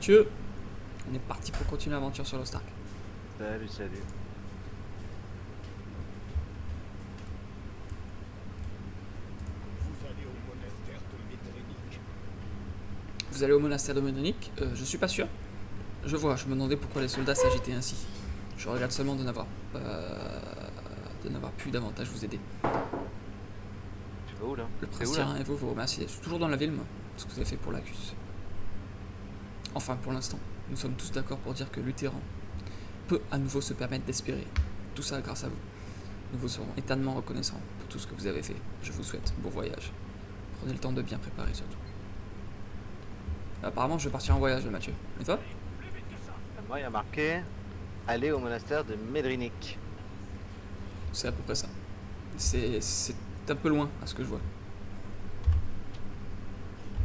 Mathieu, on est parti pour continuer l'aventure sur Lost Ark. Salut, salut. Vous allez au monastère de Médrénique. Vous allez au monastère de Médrénique? Je suis pas sûr. Je vois, je me demandais pourquoi les soldats s'agitaient ainsi. Je regrette seulement de n'avoir pu davantage vous aider. Tu vas où là? Le T'es prince où là? Tyrin et vous remerciez. Je suis toujours dans la ville, moi, ce que vous avez fait pour Lacus. Enfin, pour l'instant, nous sommes tous d'accord pour dire que Luthéran peut à nouveau se permettre d'espérer. Tout ça grâce à vous. Nous vous serons éternellement reconnaissants pour tout ce que vous avez fait. Je vous souhaite bon voyage. Prenez le temps de bien préparer surtout. Apparemment, je vais partir en voyage, Mathieu. Et toi? Moi, il y a marqué aller au monastère de Médrénique. C'est à peu près ça. C'est un peu loin, à ce que je vois.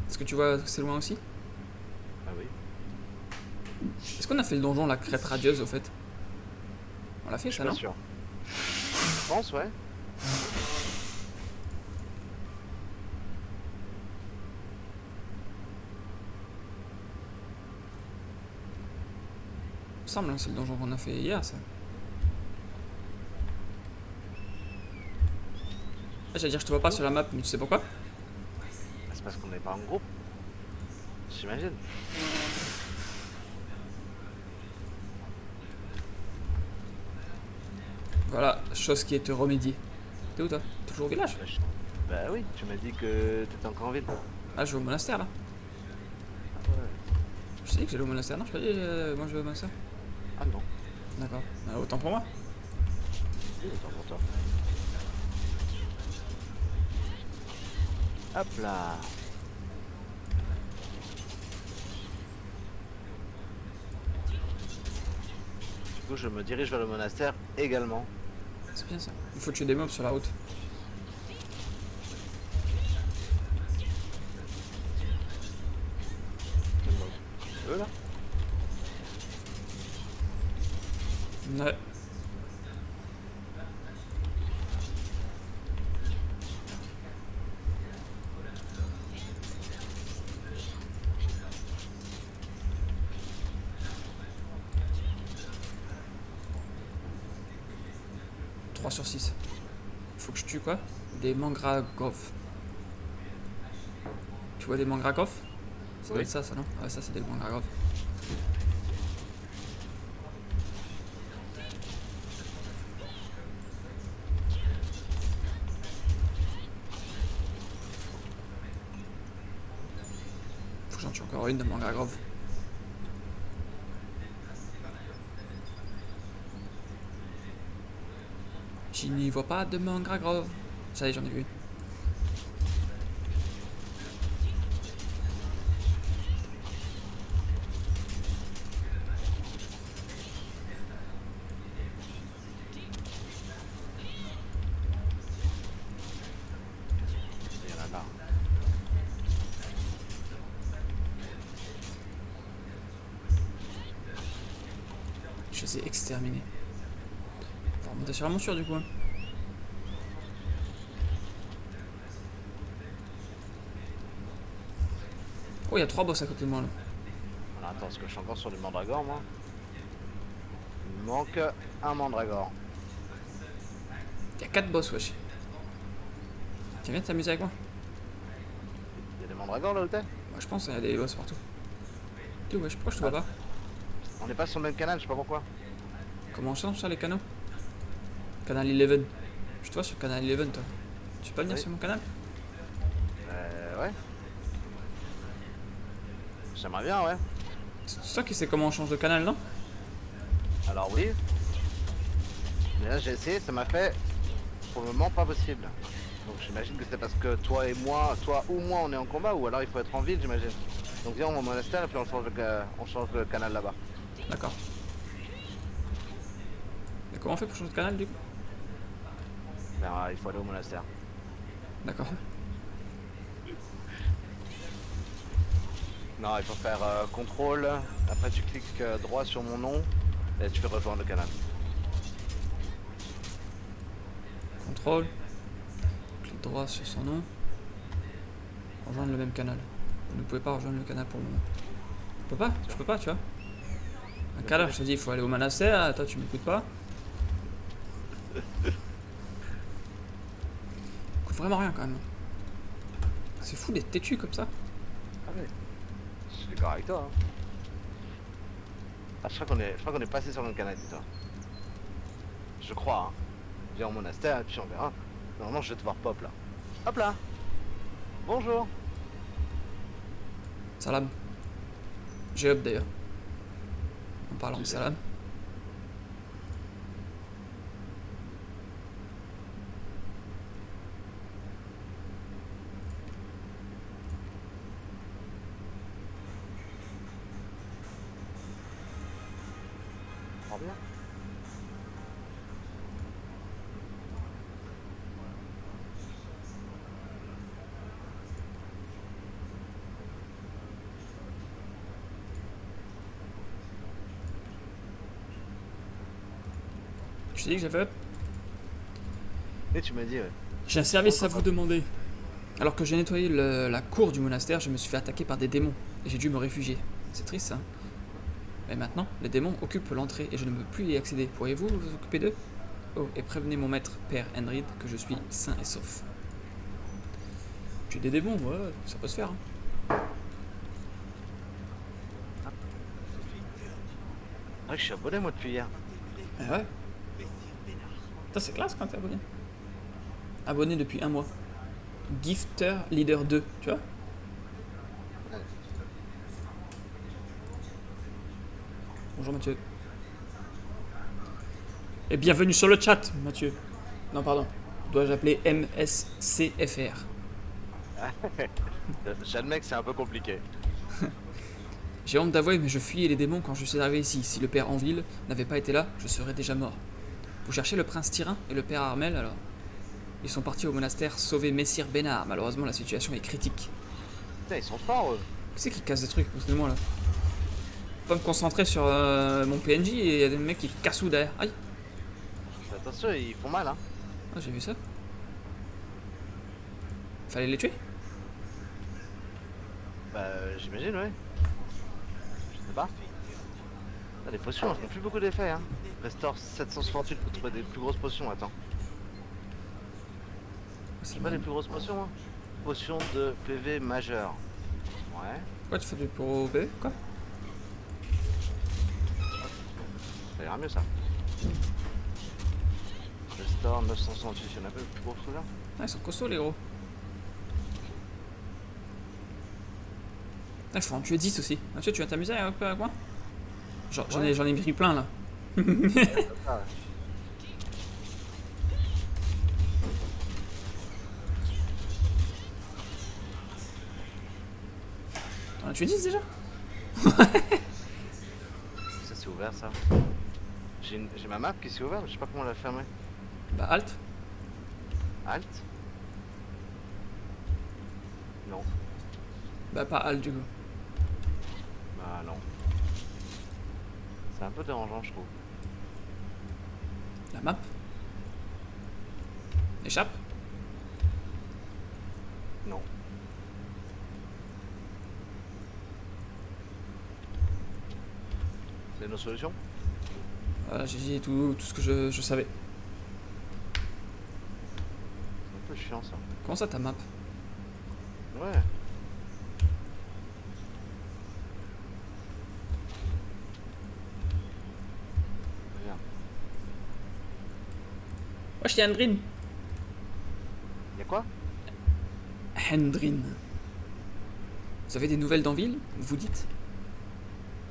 Est-ce que tu vois que c'est loin aussi? Ah oui. Est-ce qu'on a fait le donjon, la crête radieuse, au fait? On l'a fait, Je ça, suis pas non? sûr. Je pense, ouais. Il me semble, hein, c'est le donjon qu'on a fait hier, ça. Ah, j'allais dire, je te vois pas sur la map, mais tu sais pourquoi? C'est parce qu'on n'est pas en groupe. J'imagine. Voilà, chose qui est remédiée. T'es où, toi? Toujours au village? Bah, bah oui, tu m'as dit que t'étais encore en ville. Ah, je vais au monastère, là. Ah ouais. Je t'ai dit que j'allais au monastère, non? Je t'ai dit, moi, je vais au monastère. Ah non. D'accord. Autant pour moi. Oui, autant pour toi. Hop là. Du coup, je me dirige vers le monastère également. C'est bien ça. Il faut tuer des mobs sur la route. Eux là? Ouais. Trois sur 6. Faut que je tue quoi? Des mandragoves. Tu vois des mandragoves? Ça doit Oui. être ça, non? Ouais, ça c'est des mandragoves. Faut que j'en tue encore une de mandragove. Je n'y vois pas de mandragove. Ça y est, j'en ai vu une. Il y en a là. Je les ai exterminés. Faut remonter sur la monture du coup. Hein. Oh, il y a 3 boss à côté de moi là. Alors attends, parce que je suis encore sur du mandragore moi. Il me manque un mandragore. Il y a 4 boss, wesh. Tu viens de t'amuser avec moi? Il y a des mandragores là où t'es? Moi je pense qu'il y a des boss partout. Tu wesh, pourquoi je te vois pas? On n'est pas sur le même canal, je sais pas pourquoi. Comment on change ça les canaux? Canal 11. Je te vois sur canal 11 toi. Tu peux pas venir Oui. sur mon canal? Ouais. J'aimerais bien, ouais. C'est toi qui sais comment on change de canal, non? Alors oui. Mais là j'ai essayé, ça m'a fait pour le moment pas possible. Donc j'imagine que c'est parce que toi ou moi on est en combat ou alors il faut être en ville j'imagine. Donc viens on va au monastère et puis on change le canal là-bas. D'accord. Et comment on fait pour changer de canal du coup? Ben, il faut aller au monastère. D'accord. Non, il faut faire contrôle, après tu cliques droit sur mon nom et tu fais rejoindre le canal. Contrôle. Clic droit sur son nom. Rejoindre le même canal. Vous ne pouvez pas rejoindre le canal pour le moment. Je peux pas, tu vois. Un quart d'heure, je te dis, il faut aller au monastère, toi tu m'écoutes pas. Coûte vraiment rien quand même. C'est fou d'être têtu comme ça. Ah ouais. Je suis d'accord avec toi. Hein. Ah, je crois qu'on est passé sur le même canal, toi. Je crois. Hein. Viens au monastère et puis on verra. Normalement, je vais te voir pop là. Hop là. Bonjour. Salam. J'ai up d'ailleurs. En parlant de salam. Prends bien. Je t'ai dit que j'avais up. Et tu m'as dit, ouais. J'ai un service à vous demander. Alors que j'ai nettoyé la cour du monastère, je me suis fait attaquer par des démons et j'ai dû me réfugier. C'est triste ça. Mais maintenant, les démons occupent l'entrée et je ne peux plus y accéder. Pourriez-vous vous occuper d'eux? Oh, et prévenez mon maître, Père Henrid, que je suis sain et sauf. J'ai des démons, ouais, ça peut se faire. Hein. Ouais, je suis abonné moi depuis hier. Ah ouais. Ça c'est classe quand t'es abonné. Abonné depuis 1 mois. Gifter Leader 2, tu vois? Bonjour Mathieu. Et bienvenue sur le chat, Mathieu. Non, pardon. Dois-je appeler MSCFR? J'admets que c'est un peu compliqué. J'ai honte d'avouer, mais je fuyais les démons quand je suis arrivé ici. Si le père Anvil n'avait pas été là, je serais déjà mort. Vous cherchez le prince Tyrin et le père Armel, alors? Ils sont partis au monastère sauver Messire Bénard. Malheureusement, la situation est critique. Putain, ils sont forts eux. Qui c'est qui casse des trucs? Excusez-moi là. Faut pas me concentrer sur mon PNJ et il y a des mecs qui cassent tout derrière. Aïe! Attention, ils font mal hein. Ah, j'ai vu ça. Fallait les tuer? Bah, j'imagine, ouais. Je sais pas. Ah, les potions, elles font plus beaucoup d'effets, hein. Restore 768 pour trouver des plus grosses potions, attends. C'est pas les plus grosses potions, hein. Potion de PV majeur. Ouais. Pourquoi tu fais du pour PV? Quoi? Ça ira mieux, ça. Restore 968, il y en a pas plus gros que là. Ah, ils sont costauds les gros. Ah, il faut en tuer 10 aussi. Mathieu, tu vas t'amuser un peu avec moi? J'en ai pris plein là. Ah, ouais. T'en as tué 10 déjà? Ça c'est ouvert ça. J'ai ma map qui s'est ouverte, mais je sais pas comment la fermer. Bah, halt. Alt. Non. Bah, pas halt du coup. Bah non. C'est un peu dérangeant je trouve. La map. Échappe. Non. C'est nos solutions? Voilà, j'ai dit tout ce que je savais. C'est un peu chiant ça. Comment ça ta map? Ouais. Regarde. Wesh, y'a Hendrin. Y'a quoi? Hendrin. Vous avez des nouvelles d'Anvil? Vous dites?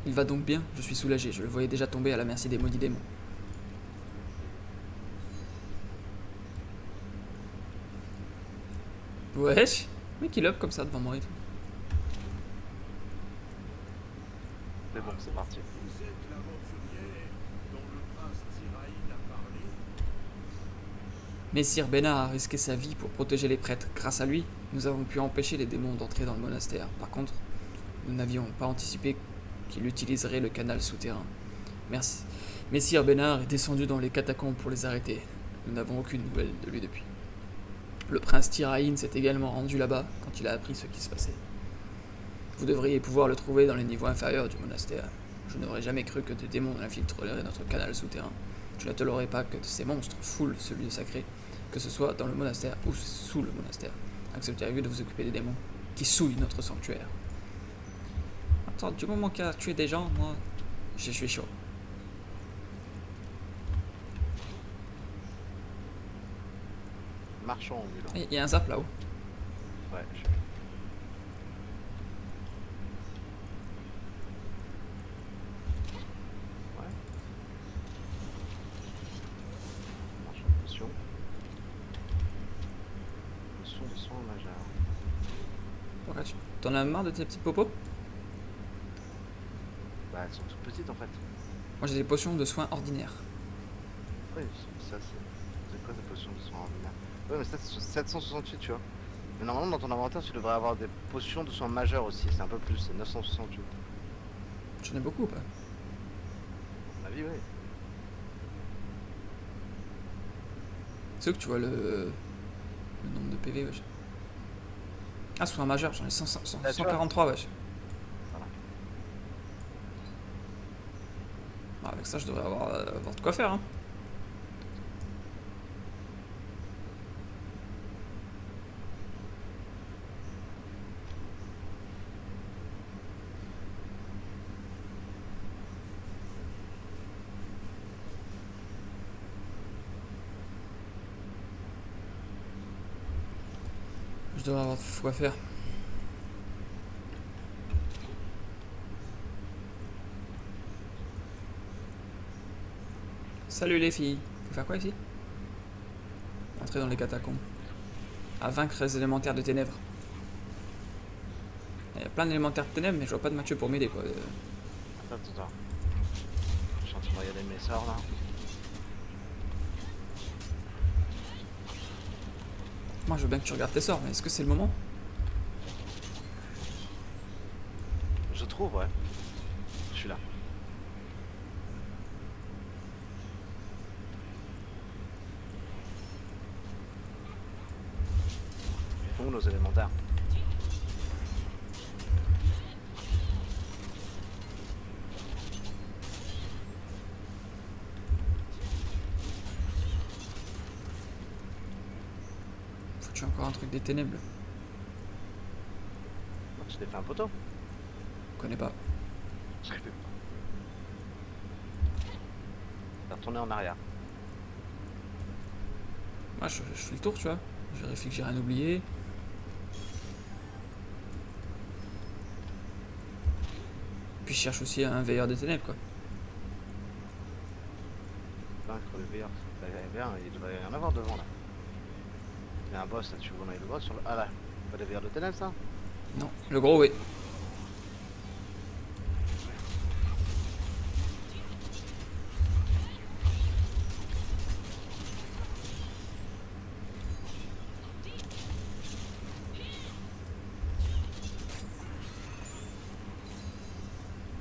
Il va donc bien, je suis soulagé, je le voyais déjà tomber à la merci des maudits démons. Wesh, mec il up comme ça devant moi et tout. Mais bon, c'est parti. Vous êtes l'aventurier dont le prince Tyraïn a parlé. Messire Bénard a risqué sa vie pour protéger les prêtres. Grâce à lui, nous avons pu empêcher les démons d'entrer dans le monastère. Par contre, nous n'avions pas anticipé qu'il utiliserait le canal souterrain. Merci. Messire Bénard est descendu dans les catacombes pour les arrêter. Nous n'avons aucune nouvelle de lui depuis. Le prince Tyraïn s'est également rendu là-bas quand il a appris ce qui se passait. Vous devriez pouvoir le trouver dans les niveaux inférieurs du monastère. Je n'aurais jamais cru que des démons infiltreraient notre canal souterrain. Je ne tolérerai pas que ces monstres foulent celui sacré, que ce soit dans le monastère ou sous le monastère. Accepteriez-vous de vous occuper des démons qui souillent notre sanctuaire? Attends, du moment qu'il a tué des gens, moi, je suis chaud. Marchons ambulant. Il y a un zap là-haut. Ouais, Ouais. Marchand de potion. Potion de soins majeurs. Pourquoi tu... T'en as marre de tes petites popos? Bah, elles sont toutes petites en fait. Moi j'ai des potions de soins ordinaires. Oui, ça c'est quoi des potions de soins ordinaires? Ouais, mais ça c'est sur 768, tu vois. Mais normalement, dans ton inventaire, tu devrais avoir des potions de soins majeurs aussi. C'est un peu plus, c'est 968. J'en ai beaucoup ou pas? À mon avis, oui. C'est où que tu vois le nombre de PV, wesh? Ah, soins majeurs, j'en ai 143, wesh. Voilà. Ah, avec ça, je devrais avoir de quoi faire, hein. Je devrais avoir de quoi faire. Salut les filles. Faut faire quoi ici? Entrer dans les catacombes. À vaincre les élémentaires de ténèbres. Il y a plein d'élémentaires de ténèbres, mais je vois pas de Mathieu pour m'aider, quoi. Attends. Je suis en train de regarder mes sorts là. Moi, je veux bien que tu regardes tes sorts, mais est-ce que c'est le moment? Je trouve, ouais. Je suis là. Où nos élémentaires? Faut-tu encore un truc des ténèbres? Je t'ai fait un poteau. Je connais pas. Je sais pas. T'as retourné en arrière. Moi, je fais le tour, tu vois. Je vérifie que j'ai rien oublié. Puis je cherche aussi un veilleur des ténèbres, quoi. Vaincre le veilleur. Bah, bien, il devrait y en avoir devant là. Il y a un boss là, tu veux qu'on aille le voir sur le. Ah là, pas des veilleurs de ténèbres ça? Non, le gros, oui.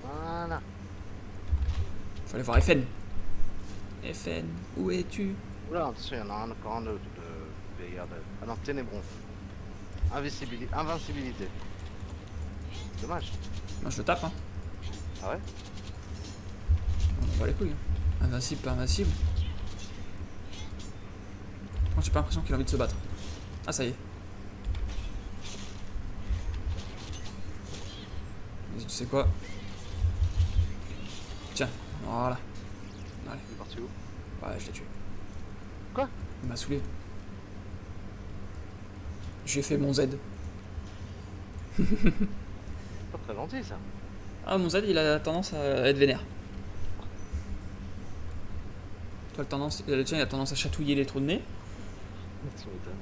Voilà. Faut aller voir FN. FN, où es-tu? Oula, attention, il y en a encore un autre de veilleur de. Ah non, ténébron. Invincibilité. Dommage. Moi, je le tape, hein. Ah ouais? On va les couilles. Hein. Invincible, pas invincible. Moi, j'ai pas l'impression qu'il a envie de se battre. Ah, ça y est. Vas-y, tu sais quoi? Tiens, voilà. Allez. Il est parti où? Ouais, je l'ai tué. Quoi? Il m'a saoulé. J'ai fait mon Z. Pas très gentil ça. Ah, mon Z, il a tendance à être vénère. Toi, le tien, il a tendance à chatouiller les trous de nez. Tu m'étonnes.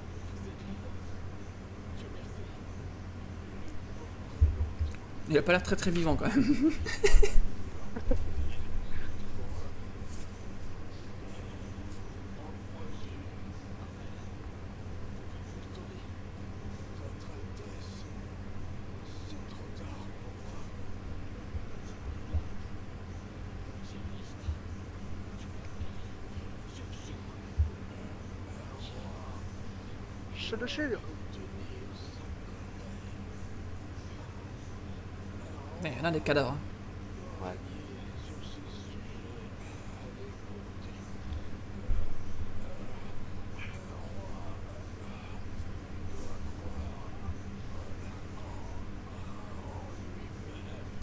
Il a pas l'air très très vivant quand même. Je le jure. y en a des cadavres. Ouais.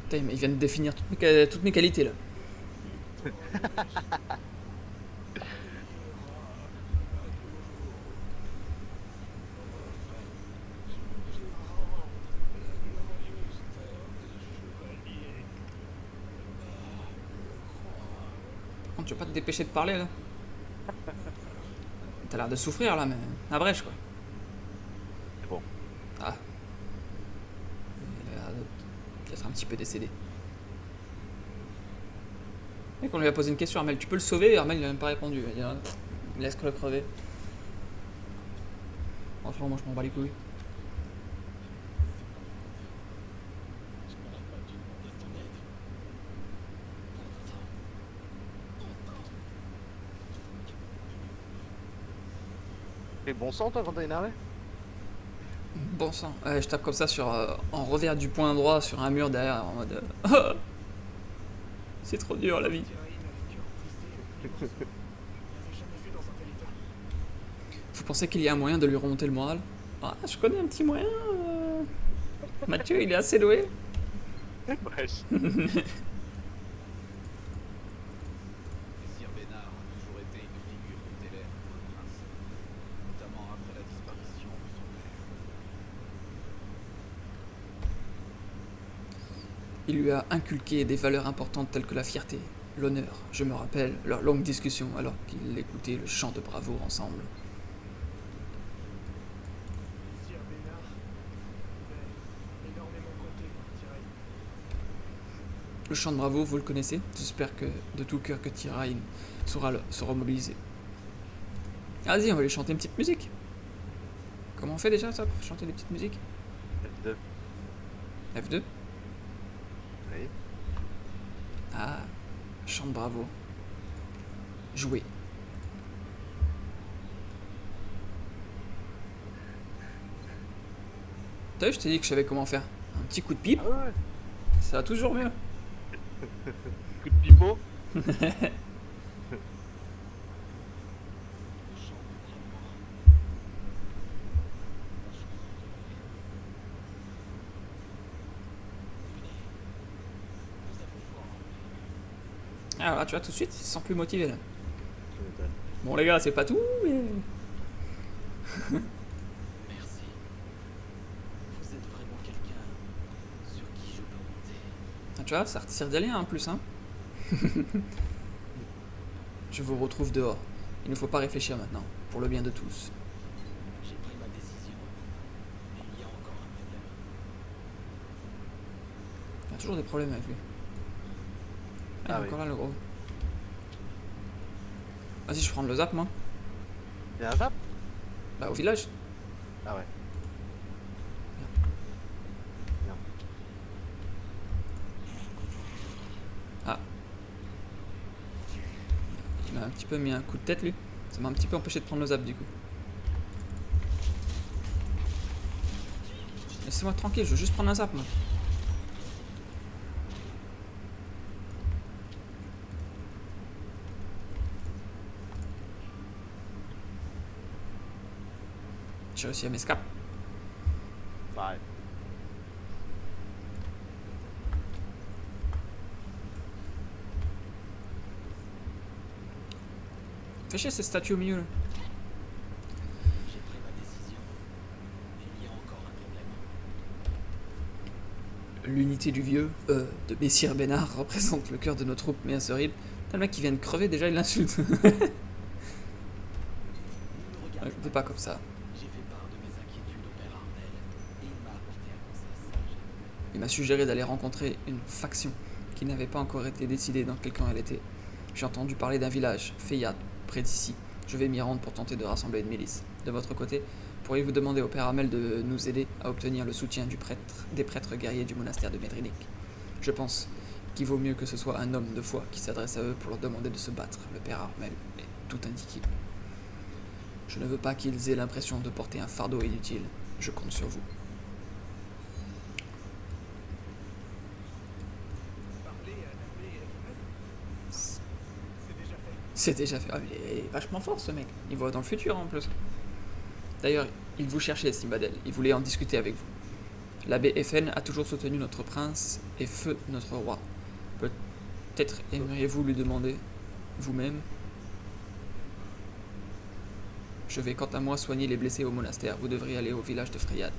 Putain, mais ils viennent de définir toutes mes qualités là. Par contre, tu vas pas te dépêcher de parler là. T'as l'air de souffrir là, mais à brèche quoi. C'est bon. Ah. Il a l'air d'être un petit peu décédé. Mec, on lui a posé une question, Armel, tu peux le sauver? Et Armel il a même pas répondu. Il a dit, laisse-le crever. Franchement, moi je m'en bats les couilles. Fais bon sang toi quand t'es énervé? Bon sang. Ouais, je tape comme ça sur, en revers du poing droit sur un mur derrière en mode. Ah, c'est trop dur la vie. Vous pensez qu'il y a un moyen de lui remonter le moral? Ah, je connais un petit moyen. Mathieu, il est assez doué. Bref. Sir Bénard a toujours été une figure tutélaire pour le prince, notamment après la disparition de son père. Il lui a inculqué des valeurs importantes telles que la fierté, l'honneur. Je me rappelle leur longue discussion alors qu'ils écoutaient le chant de bravoure ensemble. Sir Bénard m'a énormément compté pour Tyrain. Le chant de bravoure, vous le connaissez? J'espère que de tout cœur que Tyrain saura se remobiliser. Vas-y, on va lui chanter une petite musique. Comment on fait déjà ça pour chanter des petites musiques? F2. F2? Oui. Ah, chant de bravoure. Jouer. T'as vu, je t'ai dit que je savais comment faire. Un petit coup de pipe, Ah ouais. ça va toujours mieux. Coup de pipeau. Ah voilà, tu vois, tout de suite, ils se sentent plus motivés là. Tu m'étonnes. Bon les gars, c'est pas tout, mais... Merci. Vous êtes vraiment quelqu'un sur qui je peux compter. Ah, tu vois, ça retire des liens en plus, hein. Je vous retrouve dehors. Il ne faut pas réfléchir maintenant, pour le bien de tous. J'ai pris ma décision, mais il y a encore un problème. Il y a toujours des problèmes avec lui. Ah, il est oui. encore là le gros. Vas-y, je prends le zap moi. Y'a un zap? Bah au village. Ah ouais. Ah. Il m'a un petit peu mis un coup de tête lui. Ça m'a un petit peu empêché de prendre le zap du coup. Laissez-moi tranquille, je veux juste prendre un zap moi. J'ai réussi à m'escaper. Pareil. Fais chier ces statues au milieu là. J'ai pris ma décision, mais il y a encore un problème. L'unité du vieux, de Messire Bénard, représente le cœur de nos troupes, mais un horrible. T'as le mec qui vient de crever, déjà il l'insulte. Ne me regardez T'es pas comme ça. J'ai fait part de mes inquiétudes au père Armel, et il m'a apporté un conseil sage. Il m'a suggéré d'aller rencontrer une faction qui n'avait pas encore été décidée dans quel camp elle était. J'ai entendu parler d'un village, Feyat, près d'ici. Je vais m'y rendre pour tenter de rassembler une milice. De votre côté, pourriez-vous demander au père Armel de nous aider à obtenir le soutien des prêtres guerriers du monastère de Médrinic? Je pense qu'il vaut mieux que ce soit un homme de foi qui s'adresse à eux pour leur demander de se battre. Le père Armel est tout indiqué. Je ne veux pas qu'ils aient l'impression de porter un fardeau inutile. Je compte sur vous. C'est déjà fait. Ah, mais il est vachement fort ce mec. Il voit dans le futur en plus. D'ailleurs, il vous cherchait, Simbadel. Il voulait en discuter avec vous. L'abbé FN a toujours soutenu notre prince et feu notre roi. Peut-être aimeriez-vous lui demander vous-même. Je vais quant à moi soigner les blessés au monastère. Vous devriez aller au village de Freyad.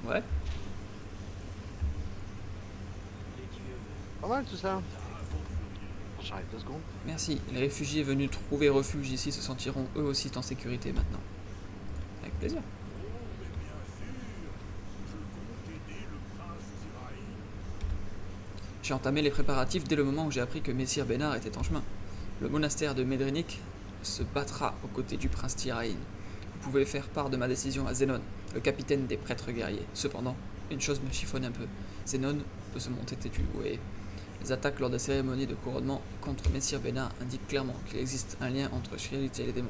Ouais. Pas mal tout ça. J'arrive 2 secondes. Merci. Les réfugiés venus trouver refuge ici se sentiront eux aussi en sécurité maintenant. Avec plaisir. J'ai entamé les préparatifs dès le moment où j'ai appris que Messire Bénard était en chemin. Le monastère de Medrenik se battra aux côtés du prince Tiraïn. Vous pouvez faire part de ma décision à Zénon, le capitaine des prêtres guerriers. Cependant, une chose me chiffonne un peu. Zénon peut se monter têtu, oui. Les attaques lors des cérémonies de couronnement contre Messire Bénard indiquent clairement qu'il existe un lien entre Shirite et les démons.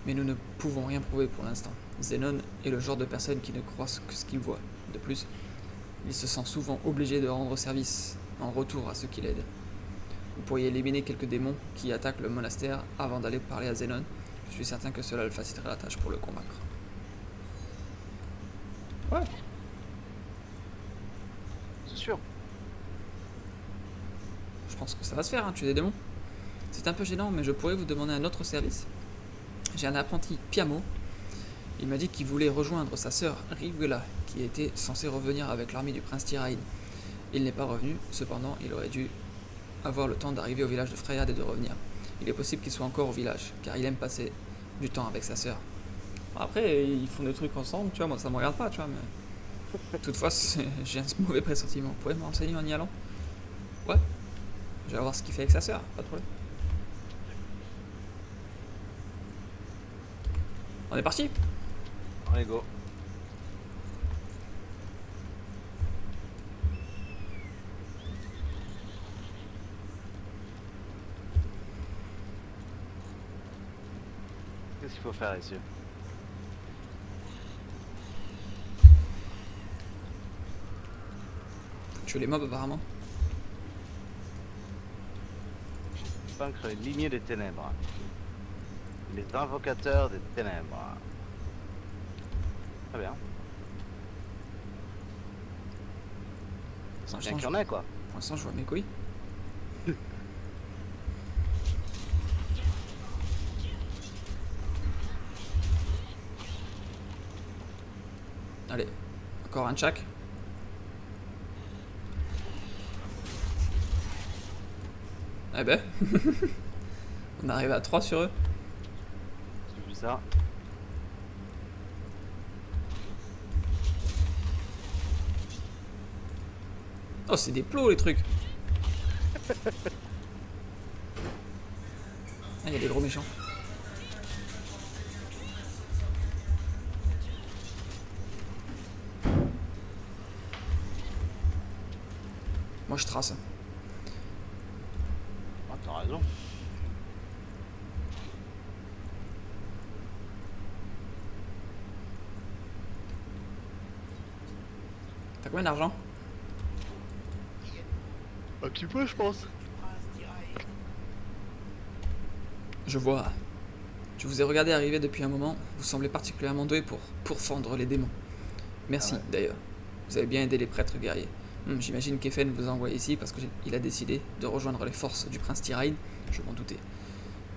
Mais nous ne pouvons rien prouver pour l'instant. Zénon est le genre de personne qui ne croit que ce qu'il voit. De plus, il se sent souvent obligé de rendre service en retour à ceux qui l'aident. Vous pourriez éliminer quelques démons qui attaquent le monastère avant d'aller parler à Zénon. Je suis certain que cela le faciliterait la tâche pour le convaincre. Ouais. C'est sûr. Je pense que ça va se faire, hein, tuer des démons. C'est un peu gênant, mais je pourrais vous demander un autre service. J'ai un apprenti Piamo. Il m'a dit qu'il voulait rejoindre sa sœur Riguela, qui était censée revenir avec l'armée du prince Tiraïn. Il n'est pas revenu, cependant il aurait dû avoir le temps d'arriver au village de Freyad et de revenir. Il est possible qu'il soit encore au village, car il aime passer du temps avec sa sœur. Après, ils font des trucs ensemble, tu vois, moi ça me regarde pas, tu vois, mais... Toutefois, j'ai un mauvais pressentiment. Vous pouvez me renseigner en y allant? Ouais. Je vais voir ce qu'il fait avec sa sœur, pas de problème. On est parti? Allez, go. Qu'est-ce qu'il faut faire ici? Tuer les mobs apparemment. Vaincre les lignées des ténèbres. Les invocateurs des ténèbres. Très bien. C'est bien qu'il y en ait quoi. Pour l'instant, je vois mes couilles. Allez, encore un tchac. Eh ben, on arrive à 3 sur eux. J'ai vu ça. Oh, c'est des plots les trucs. Ah, il y a des gros méchants. Moi je trace. Ah, t'as raison. T'as combien d'argent? Un petit peu, je pense. Je vois. Je vous ai regardé arriver depuis un moment. Vous semblez particulièrement doué pour fendre les démons. Merci, Ah ouais. d'ailleurs. Vous avez bien aidé les prêtres guerriers. J'imagine qu'Efen vous a envoyé ici parce qu'il a décidé de rejoindre les forces du prince Tiraïn. Je m'en doutais.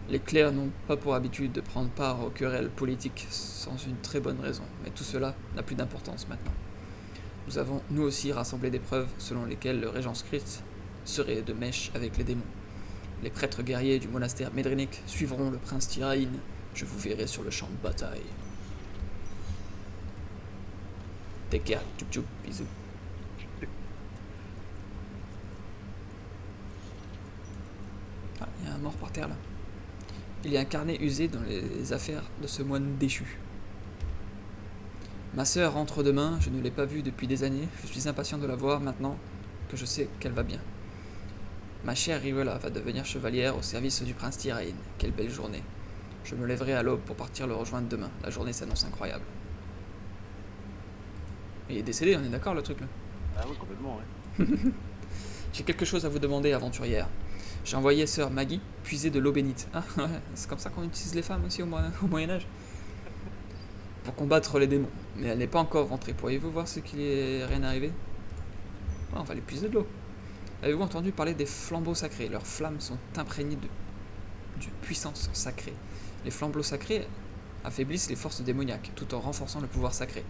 Les clercs n'ont pas pour habitude de prendre part aux querelles politiques sans une très bonne raison. Mais tout cela n'a plus d'importance maintenant. Nous avons, nous aussi, rassemblé des preuves selon lesquelles le régent Skrit serait de mèche avec les démons. Les prêtres guerriers du monastère Medrenik suivront le prince Tiraïn. Je vous verrai sur le champ de bataille. Take care, tchoup tchoup, bisous. Ah, il y a un mort par terre là. Il y a un carnet usé dans les affaires de ce moine déchu. Ma sœur rentre demain, je ne l'ai pas vue depuis des années, je suis impatient de la voir maintenant que je sais qu'elle va bien. Ma chère Rivella va devenir chevalière au service du prince Tiraïn. Quelle belle journée. Je me lèverai à l'aube pour partir le rejoindre demain. La journée s'annonce incroyable. Il est décédé, on est d'accord le truc là? Ah oui, complètement, ouais. J'ai quelque chose à vous demander, aventurière. J'ai envoyé sœur Maggie puiser de l'eau bénite. Ah ouais, c'est comme ça qu'on utilise les femmes aussi au Moyen-Âge. Pour combattre les démons. Mais elle n'est pas encore rentrée. Pourriez-vous voir ce qu'il est rien arrivé? Ouais, on va les puiser de l'eau. Avez-vous entendu parler des flambeaux sacrés? Leurs flammes sont imprégnées de puissance sacrée. Les flambeaux sacrés affaiblissent les forces démoniaques, tout en renforçant le pouvoir sacré.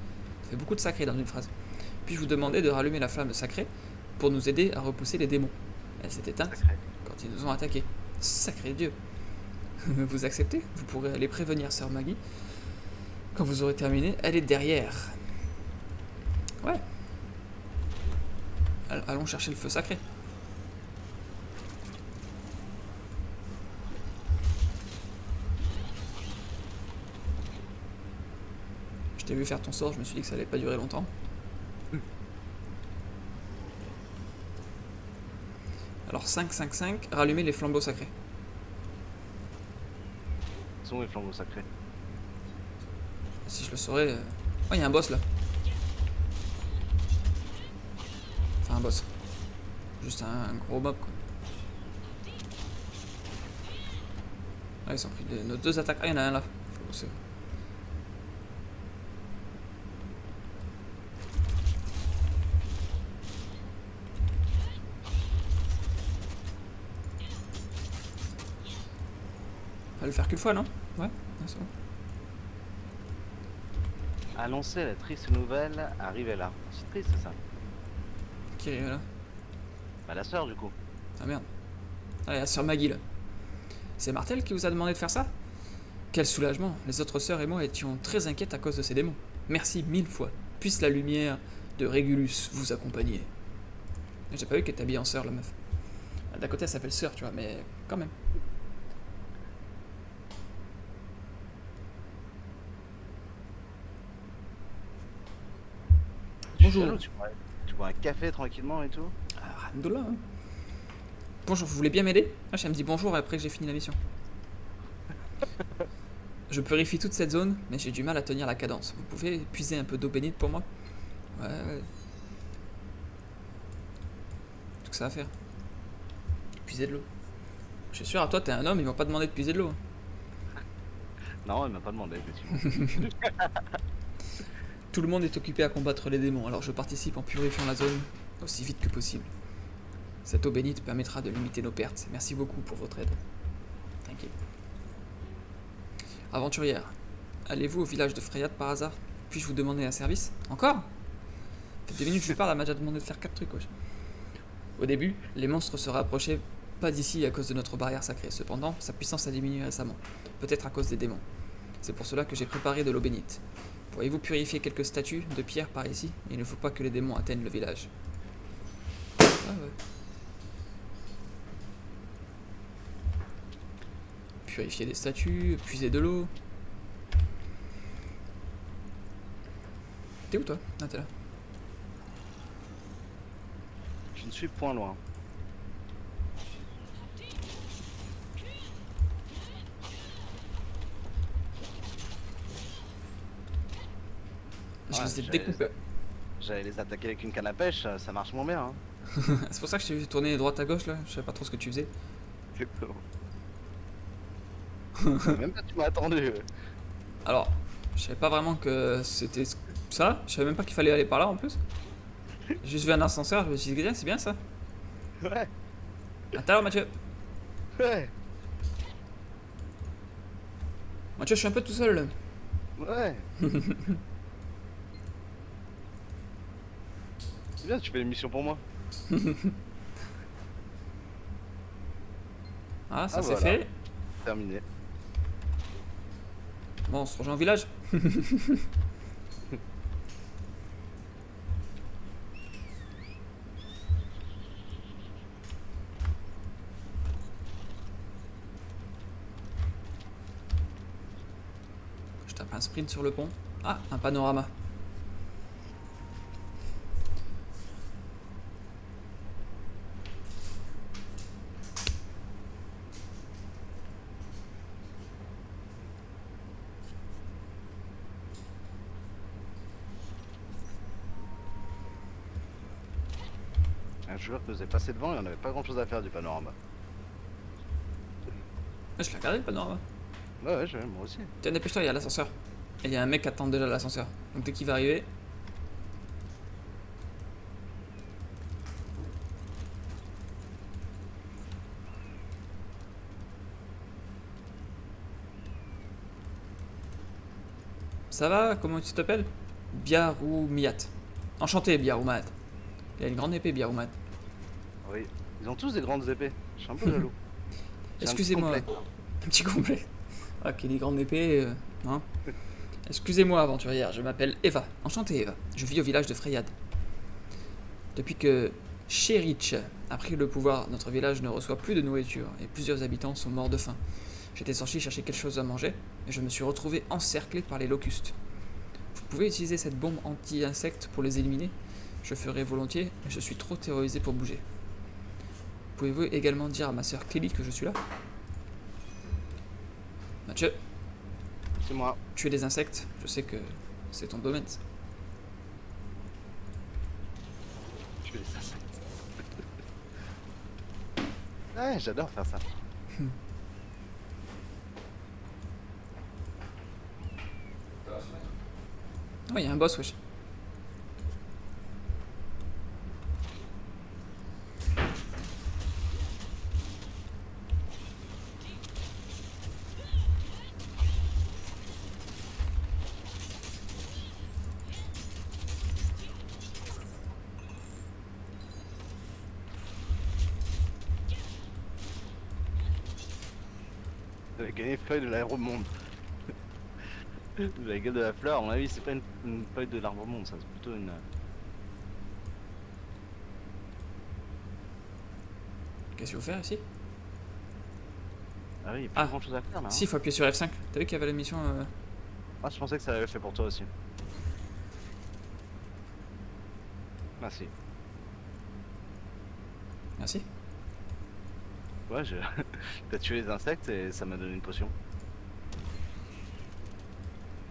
Ça fait beaucoup de sacré dans une phrase. Puis-je vous demander de rallumer la flamme sacrée pour nous aider à repousser les démons? Elle s'est éteinte Sacré. quand ils nous ont attaqués. Sacré Dieu. Vous acceptez? Vous pourrez aller prévenir sœur Maggie. Quand vous aurez terminé, elle est derrière. Ouais. Allons chercher le feu sacré. Je t'ai vu faire ton sort, je me suis dit que ça allait pas durer longtemps. Alors 5, rallumer les flambeaux sacrés. Ils sont où les flambeaux sacrés? Si je le saurais... Oh, il y a un boss là. Enfin un boss. Juste un gros mob quoi. Ah, ils ont pris nos 2 attaques. Ah, il y en a un là. Faut bosser. Fallait le faire qu'une fois, non? Ouais, c'est bon. Annoncer la triste nouvelle, arrivée là. C'est triste ça. Qui est là? Bah la sœur du coup. Ah merde. Allez, la sœur Maggie là. C'est Martel qui vous a demandé de faire ça? Quel soulagement. Les autres sœurs et moi étions très inquiètes à cause de ces démons. Merci 1000 fois. Puisse la lumière de Régulus vous accompagner. J'ai pas vu qu'elle était habillée en sœur la meuf. D'un côté elle s'appelle sœur, tu vois, mais quand même. Bonjour. Chelou, tu bois un café tranquillement et tout. Ah, Alhamdoulilah, hein. Bonjour, vous voulez bien m'aider? Ah, elle me dit bonjour après que j'ai fini la mission. Je purifie toute cette zone, mais j'ai du mal à tenir la cadence. Vous pouvez puiser un peu d'eau bénite pour moi? Ouais. Tout que ça à faire. Puiser de l'eau. Je suis sûr, à toi, t'es un homme, ils vont pas demander de puiser de l'eau. Non, elle m'a pas demandé effectivement. Tout le monde est occupé à combattre les démons, alors je participe en purifiant la zone aussi vite que possible. Cette eau bénite permettra de limiter nos pertes. Merci beaucoup pour votre aide. T'inquiète. Aventurière, allez-vous au village de Freyat par hasard? Puis-je vous demander un service? Encore? Ça fait 2 minutes que je lui parle, elle m'a déjà demandé de faire 4 trucs. Wesh. Au début, les monstres se rapprochaient pas d'ici à cause de notre barrière sacrée. Cependant, sa puissance a diminué récemment. Peut-être à cause des démons. C'est pour cela que j'ai préparé de l'eau bénite. Pourriez-vous purifier quelques statues de pierre par ici? Il ne faut pas que les démons atteignent le village. Ah ouais. Purifier des statues, puiser de l'eau. T'es où toi? Ah, t'es là. Je ne suis point loin. Je Ouais, les ai j'allais- découpés. J'allais les attaquer avec une canne à pêche, ça marche moins bien. Hein. C'est pour ça que je t'ai vu tourner droite à gauche là. Je savais pas trop ce que tu faisais. Exactement. Même pas tu m'as attendu. Alors, je savais pas vraiment que c'était ça. Je savais même pas qu'il fallait aller par là en plus. J'ai juste vu un ascenseur, je me suis dit, c'est bien ça. Ouais, À tout à l'heure, Mathieu. ouais, Mathieu, je suis un peu tout seul là. ouais. C'est bien, tu fais l'émission pour moi. Ah, ça Ah, c'est voilà. fait. Terminé. Bon, on se rejoint au village. Je tape un sprint sur le pont. Ah, un panorama. Un joueur qui nous est passé devant et on n'avait pas grand chose à faire du panorama. Ah, je l'ai regardé le panorama. Ouais, ouais, moi aussi. Tiens, dépêche-toi, il y a l'ascenseur. Et il y a un mec qui attend déjà l'ascenseur. Donc dès qu'il va arriver. Ça va? Comment tu t'appelles? Biaroumiat. Enchanté, Biaroumat. Il a une grande épée, Biaroumat. Oui. Ils ont tous des grandes épées. Je suis un peu jaloux. J'ai un petit Excusez-moi. complexe. Un petit complet. Ah, qui est des grandes épées. Hein. Excusez-moi, aventurière, je m'appelle Eva. Enchanté, Eva. Je vis au village de Freyad. Depuis que Sherich a pris le pouvoir, notre village ne reçoit plus de nourriture et plusieurs habitants sont morts de faim. J'étais sorti chercher quelque chose à manger et je me suis retrouvé encerclé par les locustes. Vous pouvez utiliser cette bombe anti-insectes pour les éliminer? Je ferai volontiers, mais je suis trop terrorisé pour bouger. Pouvez-vous également dire à ma sœur Clélie que je suis là? Mathieu, C'est moi. tuer des insectes, je sais que c'est ton domaine. Tu es les insectes. Ouais, j'adore faire ça. Oh, il y a un boss, wesh. Vous avez gagné feuille de l'aéromonde. La gueule de la fleur, à mon avis, c'est pas une feuille de l'arbre monde, ça, c'est plutôt une. Qu'est-ce qu'il faut faire ici? Ah oui, il n'y a pas Ah. grand chose à faire là. Hein. Si, il faut appuyer sur F5. T'as vu qu'il y avait la mission Ah, je pensais que ça avait fait pour toi aussi. Merci. Merci. Ouais, t'as tué les insectes et ça m'a donné une potion.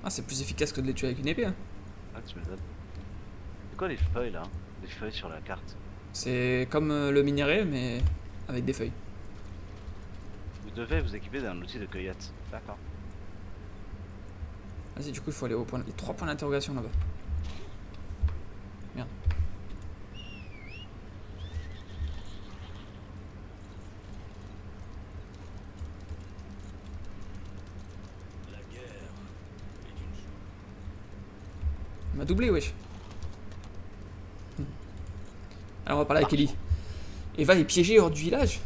Ah, c'est plus efficace que de les tuer avec une épée. Hein. Ah, tu m'étonnes. C'est quoi les feuilles là? Les feuilles sur la carte. C'est comme le minerai, mais avec des feuilles. Vous devez vous équiper d'un outil de cueillette. D'accord. Vas-y, du coup, il faut aller au point. Il y a 3 points d'interrogation là-bas. Merde. La guerre est une chose. Il m'a doublé, wesh. Alors, on va parler avec Ellie. Eva est piégée hors du village.